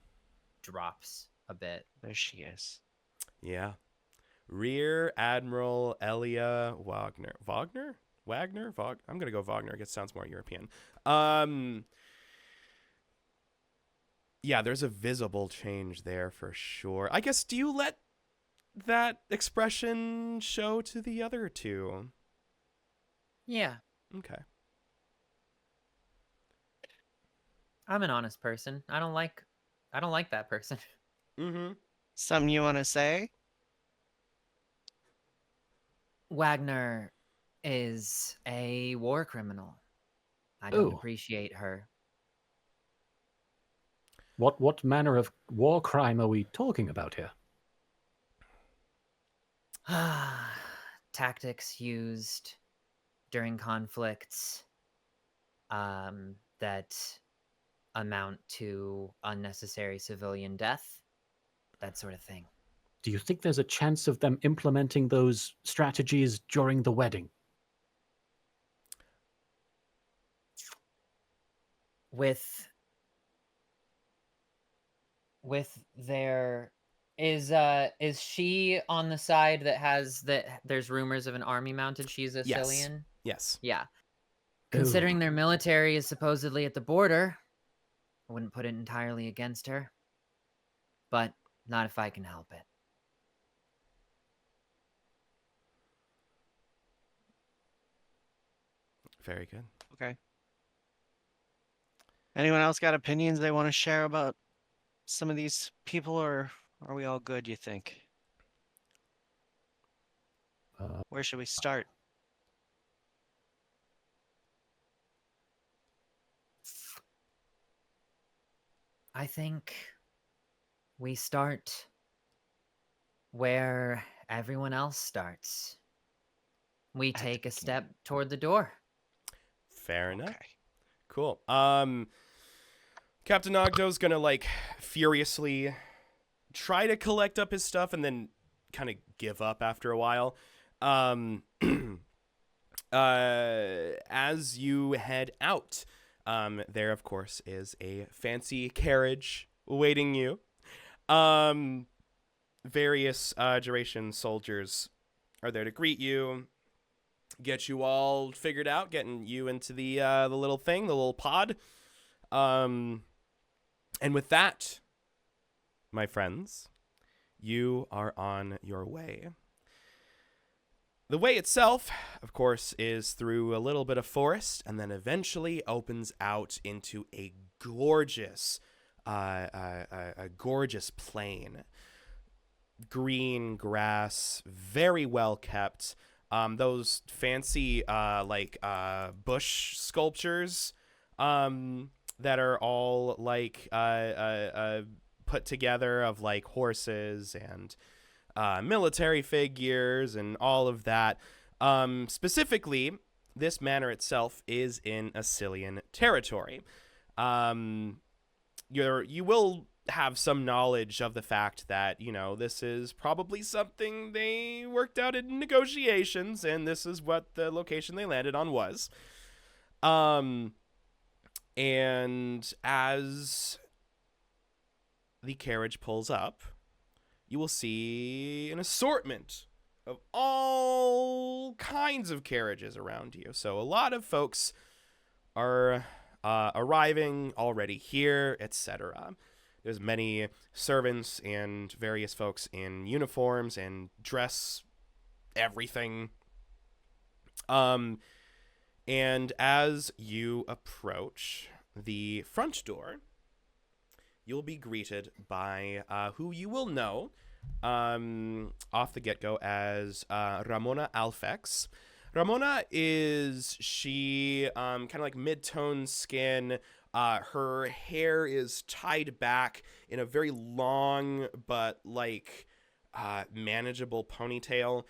drops a bit. There she is. Yeah. Rear Admiral Elia Wagner. Wagner? Wagner? I'm going to go Wagner. It sounds more European. Yeah, there's a visible change there for sure. I guess, do you let that expression show to the other two? Yeah, Okay. I'm an honest person. I don't like that person. Mm-hmm. Something you want to say? Wagner is a war criminal. I don't Ooh. appreciate her. What manner of war crime are we talking about here? Tactics used during conflicts that amount to unnecessary civilian death, that sort of thing. Do you think there's a chance of them implementing those strategies during the wedding? With their is she on the side that has that there's rumors of an army mounted? She's a Yes. Cillian? Yes. Yeah. Considering Ooh. their military is supposedly at the border, I wouldn't put it entirely against her. But not if I can help it. Very good. Okay. Anyone else got opinions they want to share about some of these people, or are we all good, you think? Where should we start? I think we start where everyone else starts. We At the take a beginning. step toward the door. Fair enough. Okay. Cool. Captain Ogdo's gonna like furiously try to collect up his stuff and then kind of give up after a while. As you head out, there of course is a fancy carriage awaiting you. various duration soldiers are there to greet you, get you all figured out, getting you into the little thing, the little pod. And with that, my friends, you are on your way. The way itself, of course, is through a little bit of forest and then eventually opens out into a gorgeous plain. Green grass, very well kept. Those fancy bush sculptures that are all like put together of like horses and military figures and all of that. Specifically, this manor itself is in Assylian territory. You will have some knowledge of the fact that, you know, this is probably something they worked out in negotiations, and this is what the location they landed on was. And as the carriage pulls up, you will see an assortment of all kinds of carriages around you. So a lot of folks are arriving already here, etc. There's many servants and various folks in uniforms and dress everything. And as you approach the front door, you'll be greeted by who you will know off the get-go as Ramona Alfex. Ramona is kind of like mid-tone skin. Her hair is tied back in a very long but like manageable ponytail.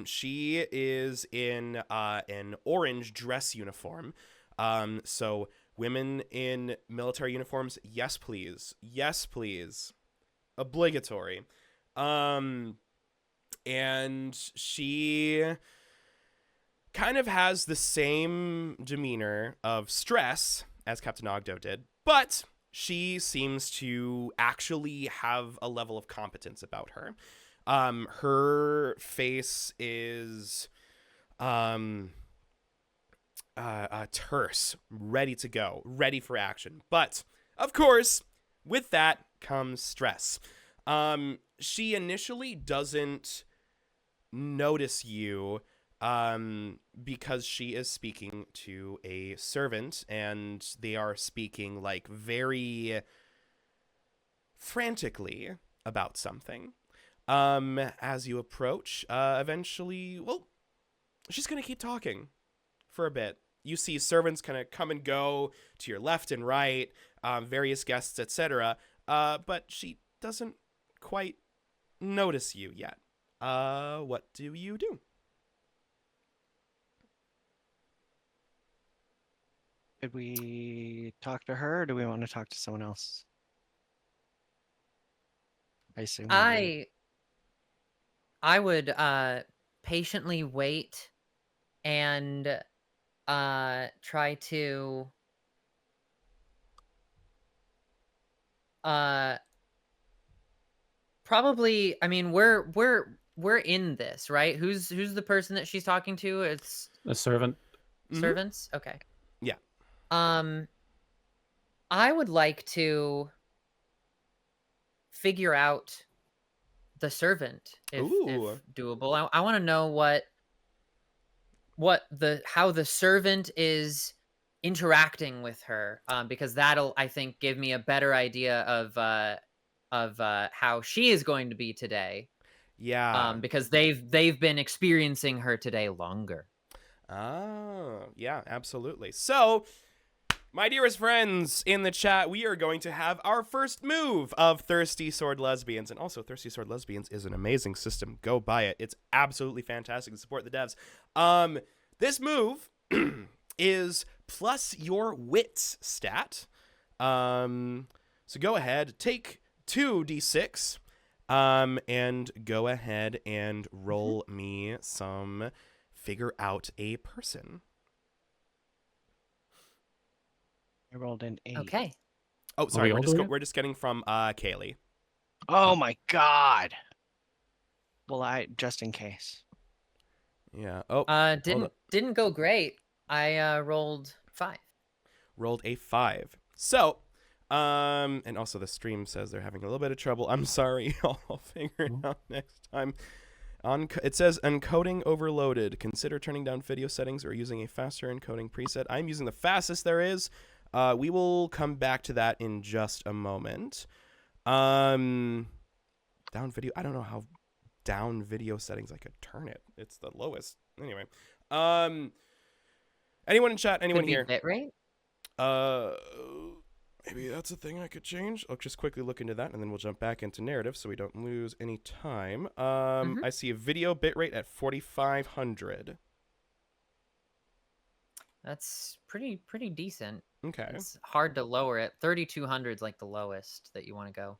She is in an orange dress uniform. So women in military uniforms, yes please. Yes please. Obligatory. And she kind of has the same demeanor of stress as Captain Ogdo did, but she seems to actually have a level of competence about her. Her face is terse, ready to go, ready for action. But, of course, with that comes stress. She initially doesn't notice you because she is speaking to a servant, and they are speaking like very frantically about something. As you approach, eventually, well, she's gonna keep talking for a bit. You see servants kind of come and go to your left and right, various guests, etc. But she doesn't quite notice you yet. What do you do? Did we talk to her, or do we want to talk to someone else? I assume we I would patiently wait and try to probably, I mean, we're in this, right? Who's the person that she's talking to? It's A servant. servants? Okay. Yeah. I would like to figure out the servant if doable. I want to know how the servant is interacting with her, because that'll, I think, give me a better idea of how she is going to be today. Yeah. Because they've been experiencing her today longer. Oh, yeah, absolutely. So, my dearest friends in the chat, we are going to have our first move of Thirsty Sword Lesbians. And also, Thirsty Sword Lesbians is an amazing system. Go buy it. It's absolutely fantastic to support the devs. This move is plus your wits stat. So go ahead, take 2d6, and go ahead and roll me some figure out a person. I rolled an 8. Okay. Oh, sorry, we all doing it? we're just getting from Kayleigh. Oh my god. Well, I just in case. Yeah. Oh, hold up. Didn't go great. I rolled 5. Rolled a 5. So, and also the stream says they're having a little bit of trouble. I'm sorry. I'll figure it out next time. It says encoding overloaded. Consider turning down video settings or using a faster encoding preset. I'm using the fastest there is. We will come back to that in just a moment. Down video. I don't know how down video settings I could turn it. It's the lowest. Anyway. Anyone in chat? Anyone here? Bitrate? Maybe that's a thing I could change. I'll just quickly look into that, and then we'll jump back into narrative so we don't lose any time. I see a video bitrate at 4,500. That's pretty decent. Okay. It's hard to lower it. 3,200 is like the lowest that you want to go.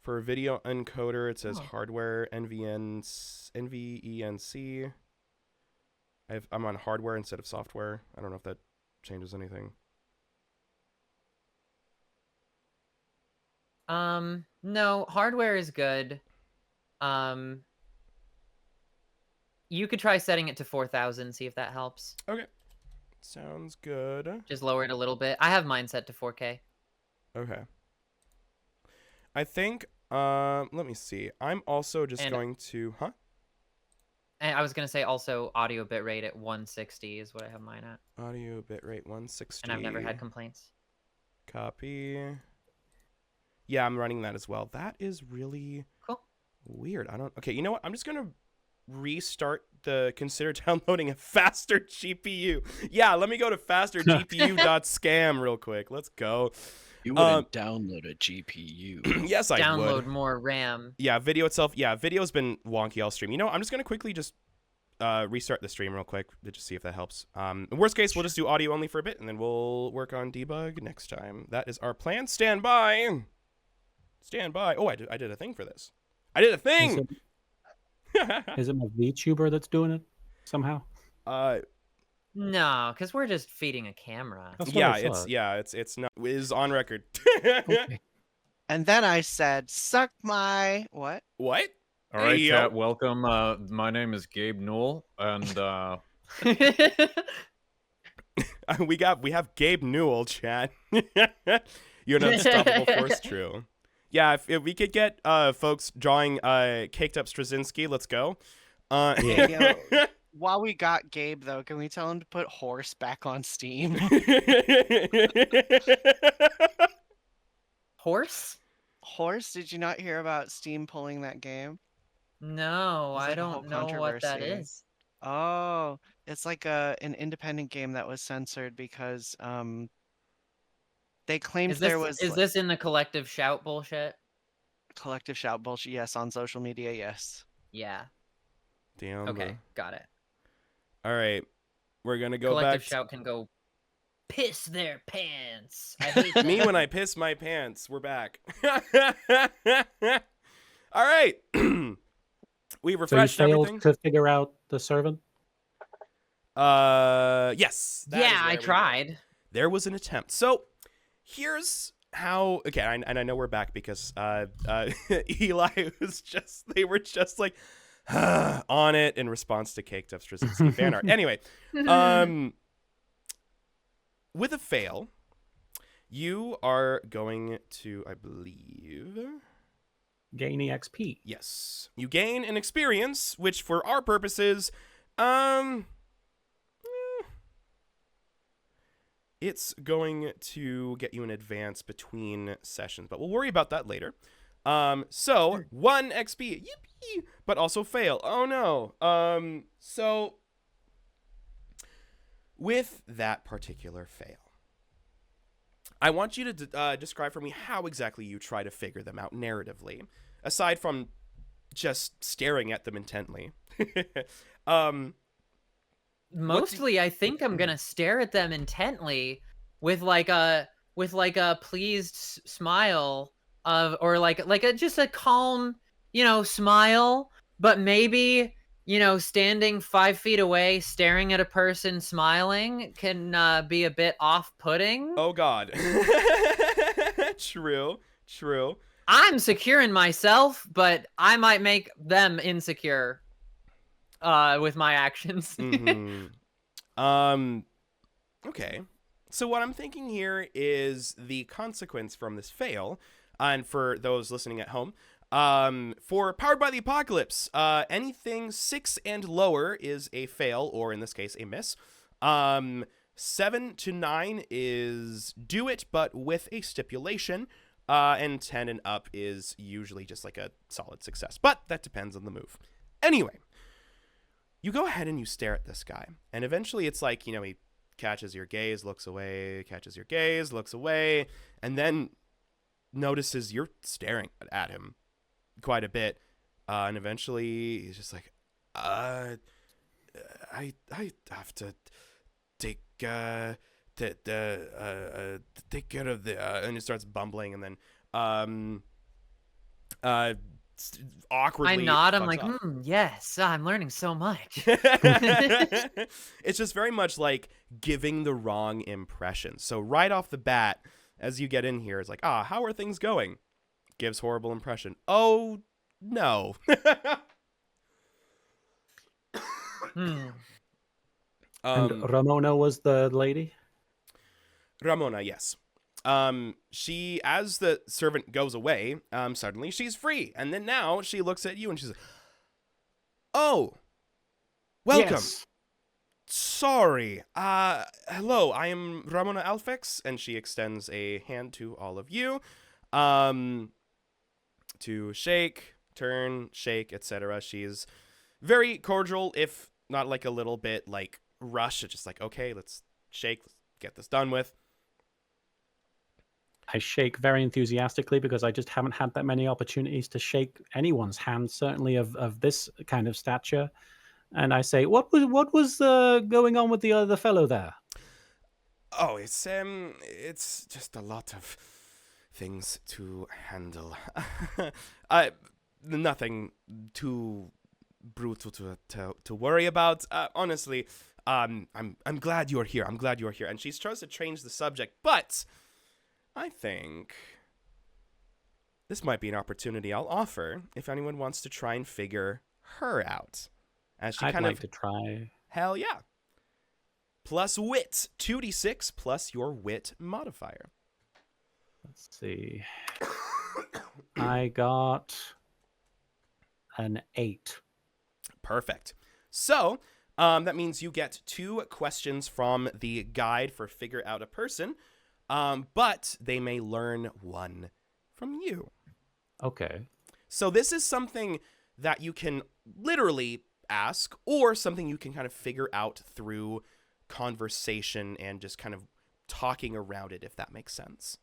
For a video encoder, it says hardware NVENC. I'm on hardware instead of software. I don't know if that changes anything. No, hardware is good. You could try setting it to 4,000, see if that helps. Okay. Sounds good. Just lower it a little bit. I have mine set to 4K. Okay. I think, let me see. I'm also just going to, And I was going to say also audio bitrate at 160 is what I have mine at. Audio bitrate 160. And I've never had complaints. Copy. Yeah, I'm running that as well. That is really cool. Weird. Okay, you know what? I'm just going to restart consider downloading a faster GPU. Yeah, let me go to fastergpu.scam real quick. Let's go. You wouldn't download a GPU. Yes, I would. Download more RAM. Yeah, video itself. Yeah, video's been wonky all stream. You know, I'm just going to quickly just restart the stream real quick to just see if that helps. Worst case, we'll just do audio only for a bit, and then we'll work on debug next time. That is our plan. Stand by. Stand by. Oh, I did a thing for this. I did a thing! Is it my VTuber that's doing it somehow? No, because we're just feeding a camera. It's not. It is on record. Okay. And then I said, suck my... What? What? All right, chat, welcome. My name is Gabe Newell, and we have Gabe Newell, chat. You're an unstoppable force, true. Yeah, if we could get folks drawing caked up Straczynski, let's go. Yo, while we got Gabe, though, can we tell him to put horse back on Steam? Horse? Horse? Did you not hear about Steam pulling that game? No, It's I like a whole don't know what that controversy. is. Oh, it's like an independent game that was censored because they claimed there was Is this in the collective shout bullshit? collective shout bullshit. Yes, on social media. Yes. Yeah. Damn. Okay, got it. All right, we're gonna go Collective back. shout can go piss their pants. I hate that. Me when I piss my pants. We're back. All right. We refreshed so you failed everything. to figure out the servant? Yes. Yeah, I tried. There was an attempt. So here's how. Okay, and I know we're back because Eli they were just like on it in response to caked up Straczynski fan art. Anyway, with a fail, you are going to, I believe, gain EXP. Yes, you gain an experience, which for our purposes, it's going to get you an advance between sessions, but we'll worry about that later. So 1 XP, yippee, but also fail. Oh no. So with that particular fail, I want you to describe for me how exactly you try to figure them out narratively, aside from just staring at them intently. Mostly, I think I'm gonna stare at them intently with like a pleased smile or just a calm, smile, but maybe, standing 5 feet away, staring at a person smiling can be a bit off-putting. Oh God. True. I'm secure in myself, but I might make them insecure with my actions. Okay. So what I'm thinking here is the consequence from this fail, and for those listening at home, for Powered by the Apocalypse, anything 6 and lower is a fail, or in this case, a miss. 7 to 9 is do it, but with a stipulation. And 10 and up is usually just like a solid success, but that depends on the move. Anyway, you go ahead and you stare at this guy, and eventually it's like, you know, he catches your gaze, looks away, catches your gaze, looks away, and then notices you're staring at him quite a bit, and eventually he's just like, I have to take take care of the and he starts bumbling, and then awkwardly I nod. I'm fucks like, off. yes, I'm learning so much. It's just very much like giving the wrong impression. So right off the bat, as you get in here, it's like, how are things going? Gives horrible impression. Oh no. And Ramona was the lady? Ramona, yes. She, as the servant goes away, suddenly she's free. And then now she looks at you and she's like, oh, welcome. Yes. Sorry. Hello, I am Ramona Alfex, and she extends a hand to all of you. To shake, turn, shake, etc. She's very cordial, if not like a little bit like rush. It's just like, okay, let's shake, let's get this done with. I shake very enthusiastically because I just haven't had that many opportunities to shake anyone's hand, certainly of this kind of stature. And I say, what was going on with the other fellow there? Oh, it's just a lot of things to handle. Nothing too brutal to worry about. Honestly, I'm glad you're here. I'm glad you're here. And she tries to change the subject, but I think this might be an opportunity I'll offer if anyone wants to try and figure her out. As she I'd kind like of to try. Hell yeah. Plus wit, 2d6 plus your wit modifier. Let's see. I got an 8. Perfect. So, that means you get 2 questions from the guide for figure out a person, but they may learn 1 from you. Okay. So this is something that you can literally ask, or something you can kind of figure out through conversation and just kind of talking around it, if that makes sense.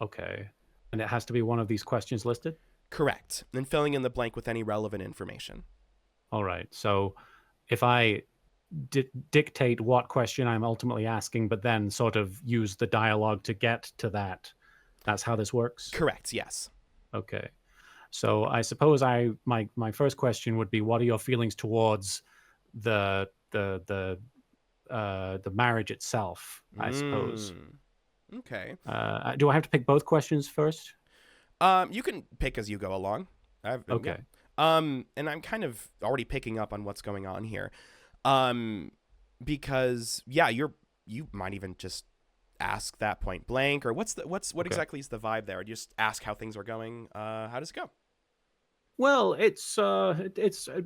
Okay. And it has to be one of these questions listed? Correct. And filling in the blank with any relevant information. All right. So if I dictate what question I'm ultimately asking, but then sort of use the dialogue to get to that, that's how this works? Correct, yes. Okay. So I suppose my first question would be, what are your feelings towards the marriage itself, I suppose? Okay. Do I have to pick both questions first? You can pick as you go along. Okay. Yeah. And I'm kind of already picking up on what's going on here. Because yeah, you might even just ask that point blank, or what Okay. exactly is the vibe there? Just ask how things are going. How does it go? Well, it's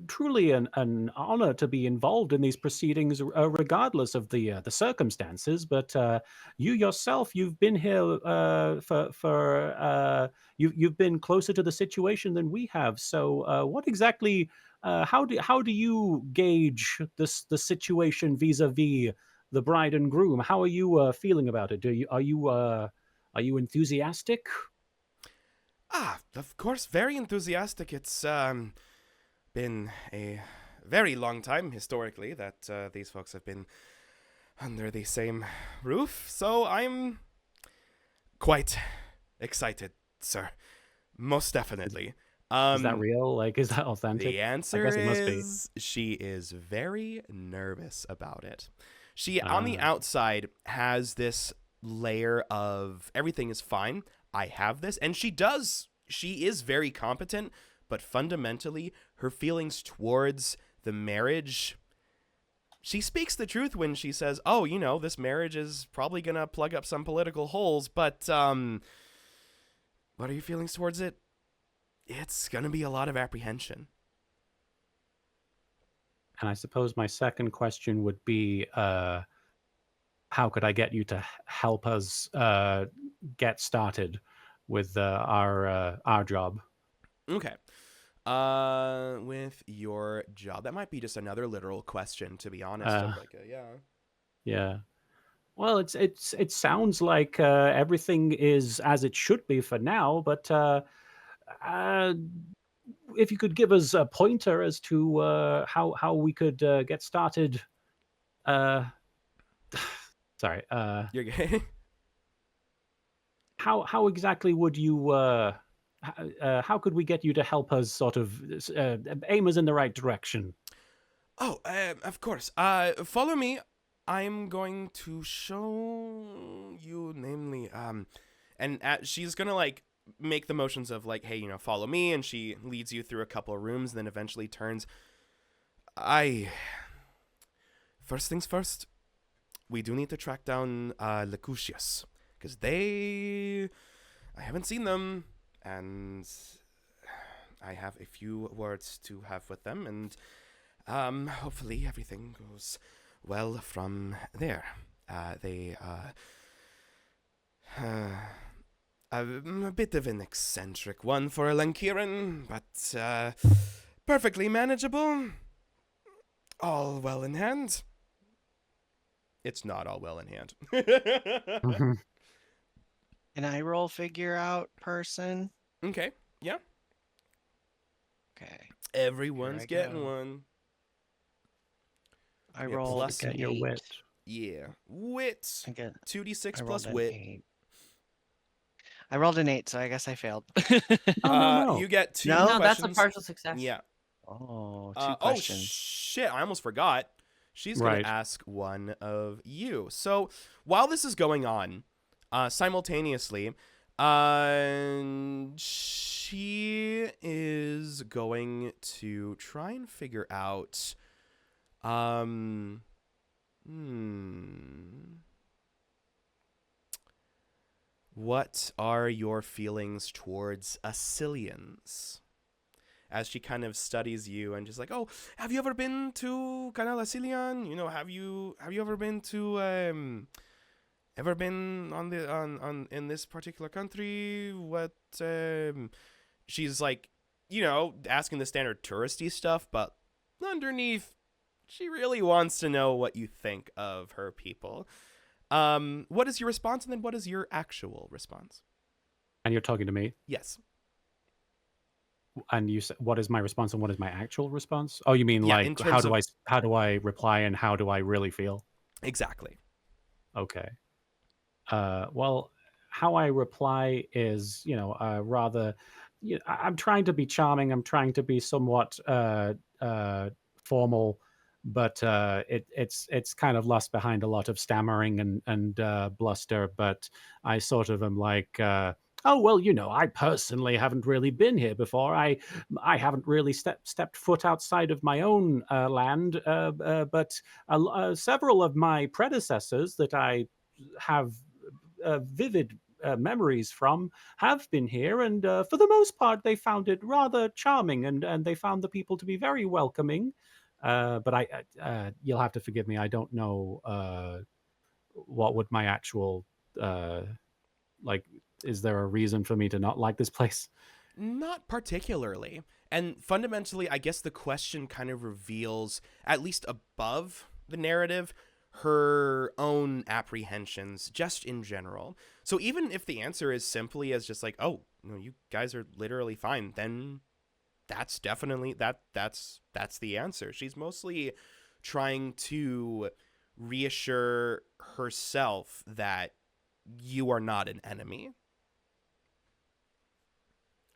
truly an honor to be involved in these proceedings, regardless of the circumstances. But you yourself, you've been here you've been closer to the situation than we have. So, what exactly? How do you gauge the situation vis-a-vis the bride and groom? How are you feeling about it? Are you enthusiastic? Of course, very enthusiastic. It's been a very long time historically that these folks have been under the same roof, so I'm quite excited, sir. Most definitely. Is that real? Like, is that authentic? The answer I guess it must be. is she is very nervous about it. She, on the outside, has this layer of everything is fine. I have this. And she is very competent, but fundamentally, her feelings towards the marriage, she speaks the truth when she says, oh, this marriage is probably going to plug up some political holes, but what are your feelings towards it? It's going to be a lot of apprehension. And I suppose my second question would be, how could I get you to help us get started with our job? Okay. With your job, that might be just another literal question, to be honest. Of Yeah. Well, it sounds like everything is as it should be for now, but if you could give us a pointer as to how we could get started. Sorry. You're good. How exactly would you? How could we get you to help us sort of aim us in the right direction? Oh, of course. Follow me. I'm going to show you, namely, and she's gonna like make the motions of like, hey, follow me, and she leads you through a couple of rooms, and then eventually turns. First things first, we do need to track down Lucucius, because I haven't seen them, and I have a few words to have with them, and hopefully everything goes well from there. They a bit of an eccentric one for a Lankiran, but perfectly manageable. All well in hand. It's not all well in hand. Can I roll figure out person? Okay, yeah. Okay. Everyone's Here I getting go. one. I Yeah, rolled plus an your 8. wit. Yeah, wit. I get 2d6 I plus rolled an wit. 8. I rolled an 8, so I guess I failed. Oh, no. You get 2 No? No, that's a questions. partial success. Yeah. Oh, 2 Oh questions. shit! I almost forgot. She's gonna Right. ask one of you. So while this is going on, simultaneously, she is going to try and figure out, what are your feelings towards Assylians? As she kind of studies you and just like, oh, have you ever been to Canal Assylian? Have you ever been to ever been on in this particular country? What she's like, asking the standard touristy stuff, but underneath, she really wants to know what you think of her people. What is your response, and then what is your actual response? And you're talking to me? Yes. And you said, what is my response and what is my actual response? Oh, you mean Yeah, in like terms of- how do I reply and how do I really feel? Exactly. Okay. Well, how I reply is, rather. I'm trying to be charming. I'm trying to be somewhat formal, but it's kind of lost behind a lot of stammering and bluster. But I sort of am like. Oh well, I personally haven't really been here before. I haven't really stepped foot outside of my own land, but several of my predecessors that I have vivid memories from have been here, and for the most part, they found it rather charming, and they found the people to be very welcoming. But you'll have to forgive me. I don't know what would my actual like. Is there a reason for me to not like this place? Not particularly. And fundamentally, I guess the question kind of reveals, at least above the narrative, her own apprehensions just in general. So even if the answer is simply as just like, oh, you guys are literally fine, then that's definitely that's the answer. She's mostly trying to reassure herself that you are not an enemy.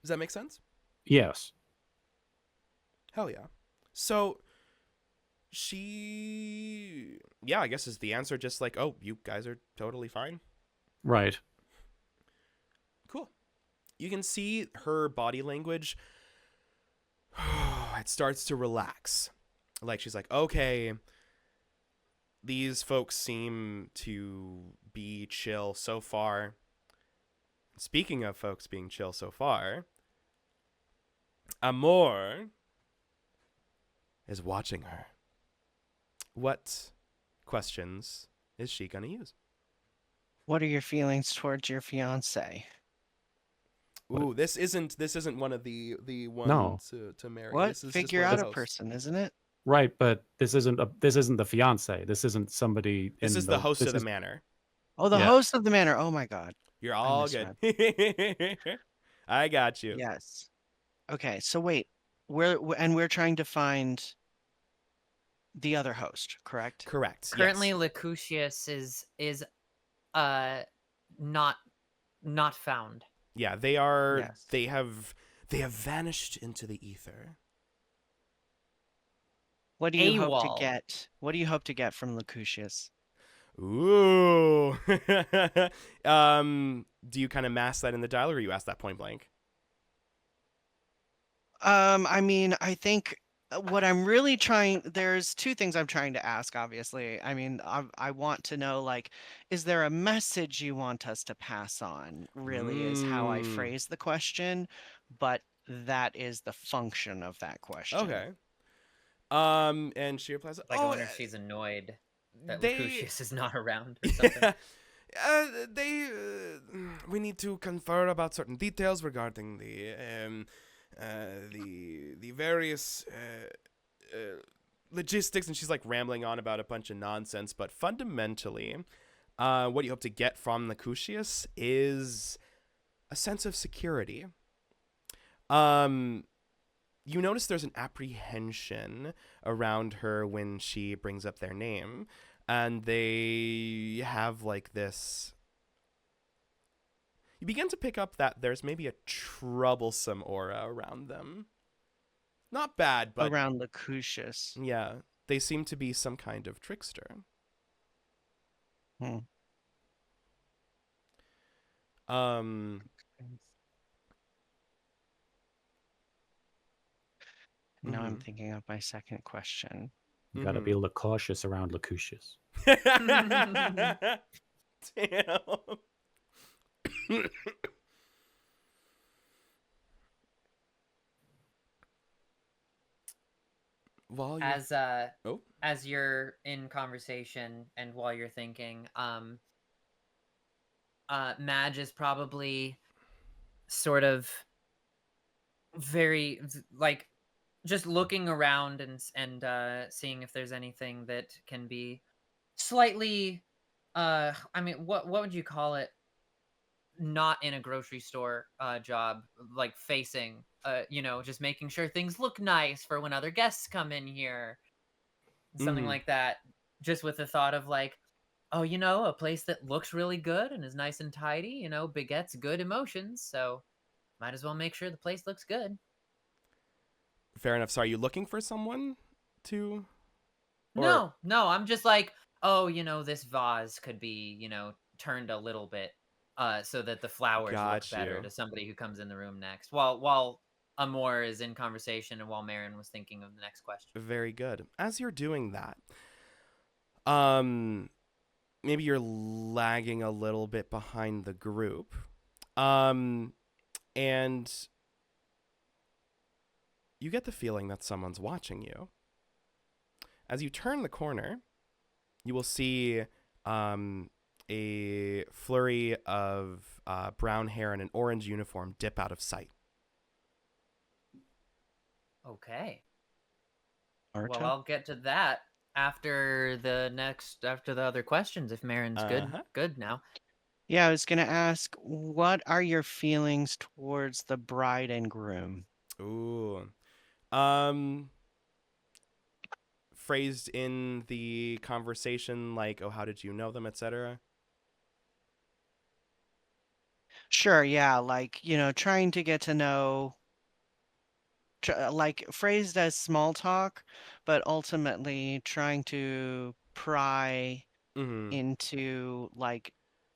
Does that make sense? Yes. Hell yeah. So she, I guess is the answer just like, oh, you guys are totally fine. Right. Cool. You can see her body language. It starts to relax. Like she's like, okay, these folks seem to be chill so far. Speaking of folks being chill so far, Amor is watching her. What questions is she going to use? What are your feelings towards your fiance? Ooh, this isn't one of the No. ones to marry. What? This is Figure just one out of a the hosts. person, isn't it? Right, but this isn't the fiance. This isn't somebody This in is the host this of the is- manor. Oh, the Yeah. host of the manor. Oh my god. You're all good. I got you. Yes. Okay, so wait. We're trying to find the other host, correct? Correct. Currently, yes. Lucucius is not found. Yeah, they are. Yes. They have vanished into the ether. What do you hope to AWOL. get? What do you hope to get from Lucucius? Ooh. Do you kind of mask that in the dialogue, or you ask that point blank? I mean, I think what I'm really trying, there's two things I'm trying to ask, obviously. I mean, I want to know, like, is there a message you want us to pass on, really, is how I Mm. phrase the question, but that is the function of that question. Okay. And she replies, Like, I wonder if she's annoyed that Lucucius is not around or something. We need to confer about certain details regarding the various logistics, and she's like rambling on about a bunch of nonsense. But fundamentally, what you hope to get from Lucucius is a sense of security. You notice there's an apprehension around her when she brings up their name, and they have like this. You begin to pick up that there's maybe a troublesome aura around them. Not bad, but Around Lucucius. yeah, they seem to be some kind of trickster. Hmm. Now I'm Mhm. thinking of my second question. You gotta be cautious around Lucucius. Damn. While you As you're in conversation and while you're thinking, Madge is probably sort of very like just looking around and seeing if there's anything that can be slightly I mean, what would you call it? Not in a grocery store job, like facing just making sure things look nice for when other guests come in here, something Mhm. like that, just with the thought of like, oh, a place that looks really good and is nice and tidy, begets good emotions, so might as well make sure the place looks good. Fair enough. So are you looking for someone to? No, I'm just like, oh, this vase could be, turned a little bit so that the flowers look Got better you. to somebody who comes in the room next. While Amor is in conversation and while Marin was thinking of the next question. Very good. As you're doing that, maybe you're lagging a little bit behind the group. And you get the feeling that someone's watching you. As you turn the corner, you will see a flurry of brown hair and an orange uniform dip out of sight. Okay. Arta? Well, I'll get to that after the other questions if Marin's good now. Yeah, I was gonna ask, what are your feelings towards the bride and groom? Ooh. Phrased in the conversation like, oh, how did you know them, etc.? Sure, yeah, like, trying to get to know, like, phrased as small talk, but ultimately trying to pry Mm-hmm. into, like,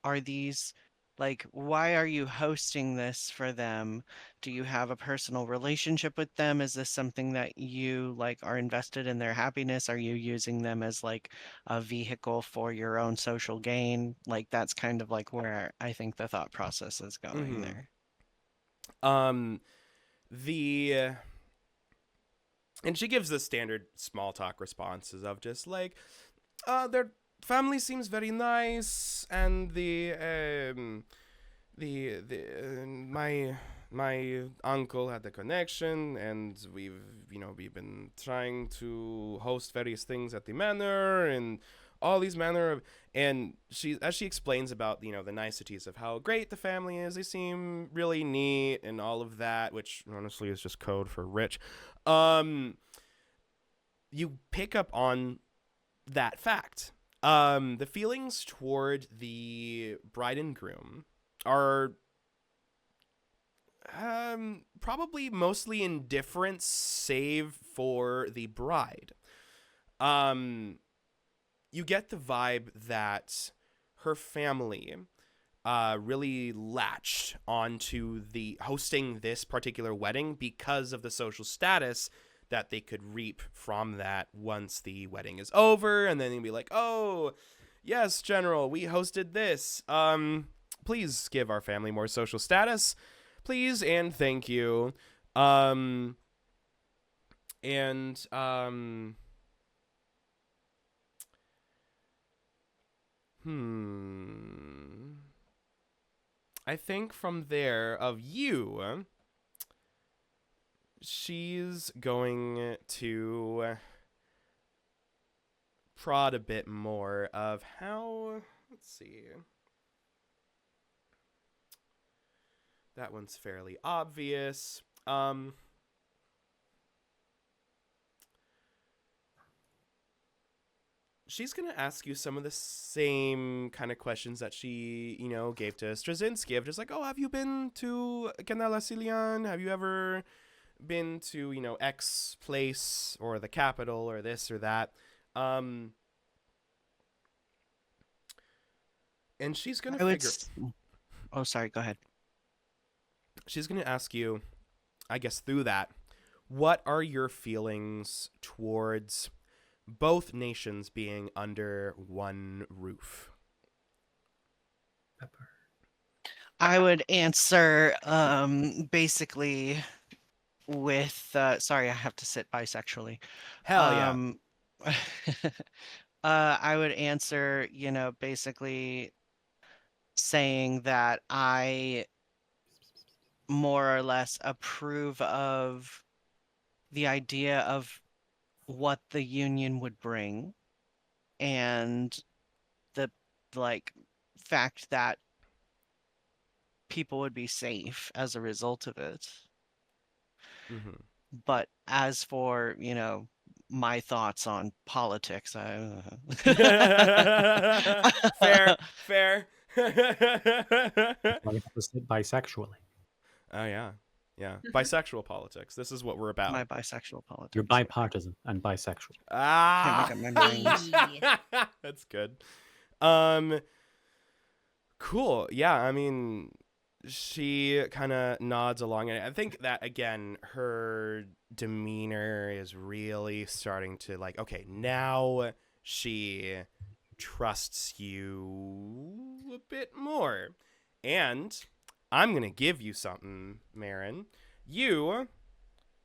are these like, why are you hosting this for them? Do you have a personal relationship with them? Is this something that you like are invested in their happiness? Are you using them as like a vehicle for your own social gain? Like that's kind of like where I think the thought process is going Mhm. there. The and she gives the standard small talk responses of just like, their family seems very nice, and my uncle had the connection, and we've been trying to host various things at the manor, and all these manner of, and as she explains about the niceties of how great the family is, they seem really neat and all of that, which honestly is just code for rich. You pick up on that fact. The feelings toward the bride and groom are probably mostly indifference, save for the bride. You get the vibe that her family really latched onto the hosting this particular wedding because of the social status that they could reap from that once the wedding is over, and then they'd be like, oh, yes, General, we hosted this. Please give our family more social status. Please and thank you. And I think from there of you, she's going to prod a bit more of how, let's see. That one's fairly obvious. She's going to ask you some of the same kind of questions that she, gave to Straczynski, of just like, oh, have you been to Canal Sicilian? Have you ever been to, X place or the capital or this or that? And she's going to figure... Oh, sorry, go ahead. She's going to ask you, I guess through that, what are your feelings towards both nations being under one roof? I would answer basically with sorry, I have to sit bisexually. Hell yeah. I would answer, basically saying that I more or less approve of the idea of what the union would bring, and the fact that people would be safe as a result of it. Mm-hmm. But as for, my thoughts on politics, fair. Why you have to sit bisexually? Oh yeah. Bisexual politics. This is what we're about. My bisexual politics. You're bipartisan and bisexual. Ah, Can't make up my mind. that's good. Cool. Yeah, I mean, she kind of nods along, and I think that again, her demeanor is really starting to like, okay, now she trusts you a bit more. And I'm going to give you something, Marin. You,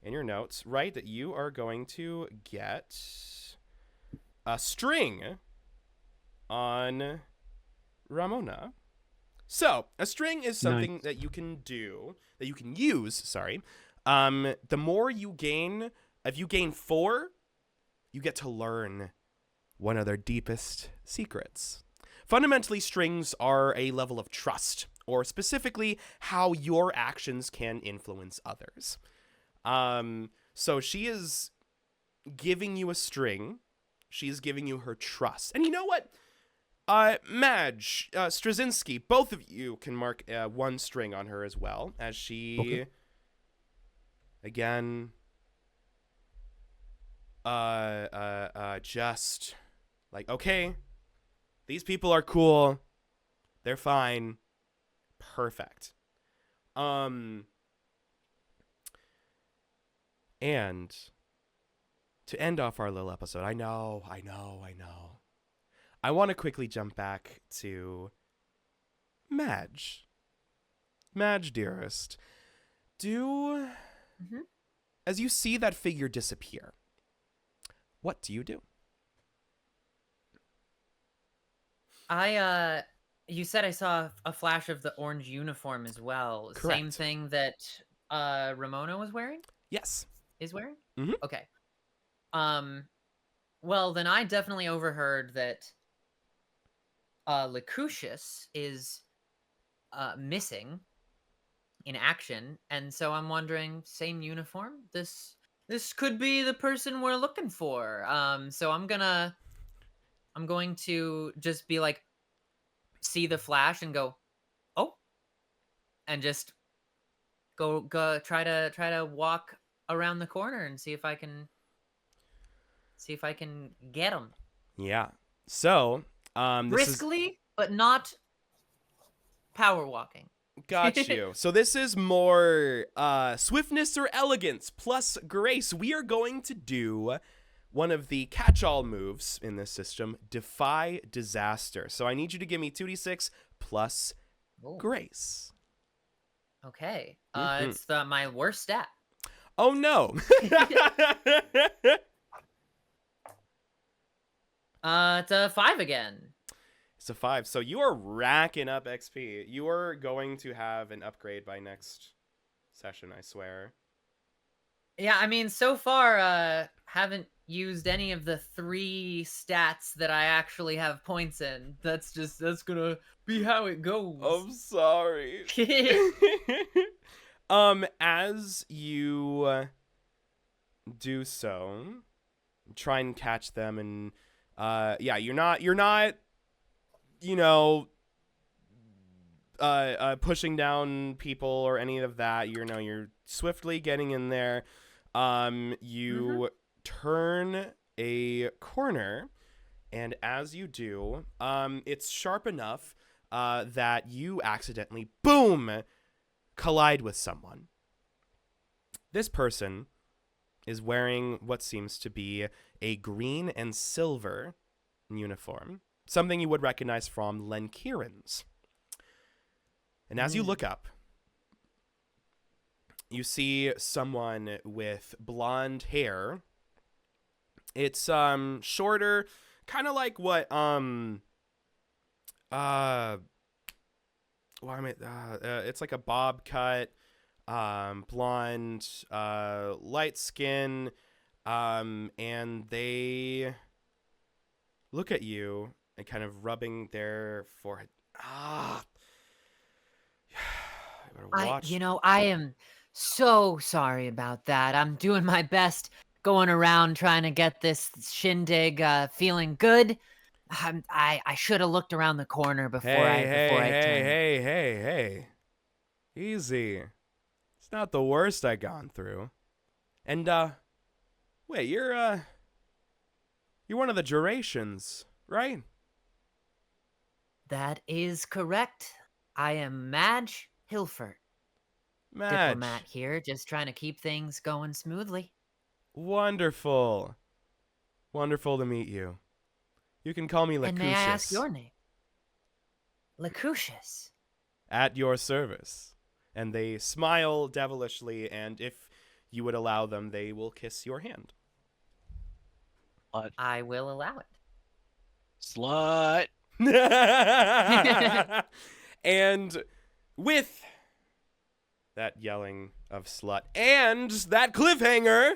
in your notes, write that you are going to get a string on Ramona. So, a string is something that you can do, that you can use, sorry. The more you gain, if you gain 4, you get to learn one of their deepest secrets. Fundamentally, strings are a level of trust, or specifically how your actions can influence others. So she is giving you a string. She is giving you her trust. And you know what? Madge, Straczynski, both of you can mark 1 string on her as well, as she, again, just like, okay, these people are cool, They're fine. Perfect. And to end off our little episode, I know. I want to quickly jump back to Madge. Madge, dearest. As you see that figure disappear, what do you do? You said I saw a flash of the orange uniform as well. Correct. Same thing that Ramona was wearing? Yes. Is wearing? Mhm. Okay. Well, then I definitely overheard that Lucullus is missing in action, and so I'm wondering, same uniform? This could be the person we're looking for. So I'm going to just be like, see the flash and go, oh, and just go try to walk around the corner and see if I can get him. Yeah. So, this is Briskly, but not power walking. got you. So this is more swiftness or elegance plus grace. We are going to do one of the catch-all moves in this system, Defy Disaster. So I need you to give me 2d6 plus Oh. grace. Okay. Mhm. It's my worst stat. Oh no. It's a 5 again. It's a 5. So you are racking up XP. You are going to have an upgrade by next session, I swear. Yeah, I mean, so far, haven't used any of the 3 stats that I actually have points in. That's gonna be how it goes. I'm sorry. As you do so, try and catch them, and yeah, you're not pushing down people or any of that. You're swiftly getting in there. You turn a corner, and as you do, it's sharp enough that you accidentally, boom, collide with someone. This person is wearing what seems to be a green and silver uniform, something you would recognize from LittleKuriboh's. And as you look up, you see someone with blonde hair. It's shorter, kind of like what it's like a bob cut, blonde, light skin, and they look at you and kind of rubbing their forehead. I am so sorry about that. I'm doing my best going around trying to get this shindig feeling good. I should have looked around the corner before I turned. Hey. Easy. It's not the worst I gone through. And wait, you're one of the durations, right? That is correct. I am Madge Hilfert. Madge. Diplomat here, just trying to keep things going smoothly. Wonderful. Wonderful to meet you. You can call me Lucullus. And may I ask your name? Lucullus. At your service. And they smile devilishly, and if you would allow them, they will kiss your hand. I will allow it. Slut. And with that yelling of slut and that cliffhanger,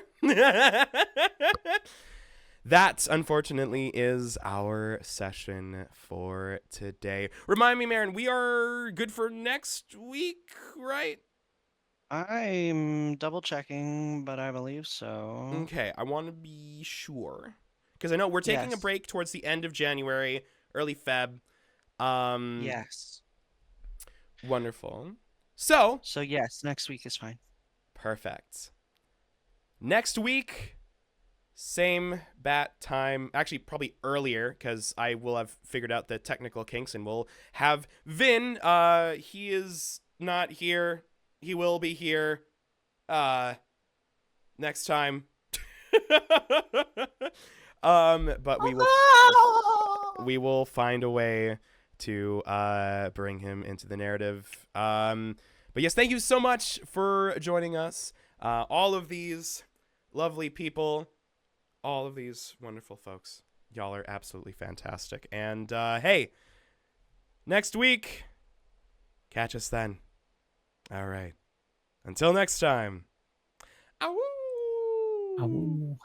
that unfortunately is our session for today. Remind me, Marin, we are good for next week, right? I'm double checking, but I believe so. Okay, I want to be sure, because I know we're taking a Yes. break towards the end of January, early Feb. Yes. Wonderful. So yes, next week is fine. perfect. Next week, same bat time, actually probably earlier, because I will have figured out the technical kinks, and we'll have Vin. He is not here. He will be here next time. But we will find a way to bring him into the narrative. But yes, thank you so much for joining us. All of these lovely people, all of these wonderful folks. Y'all are absolutely fantastic. And hey, next week, catch us then. All right. Until next time. Ow! Ow.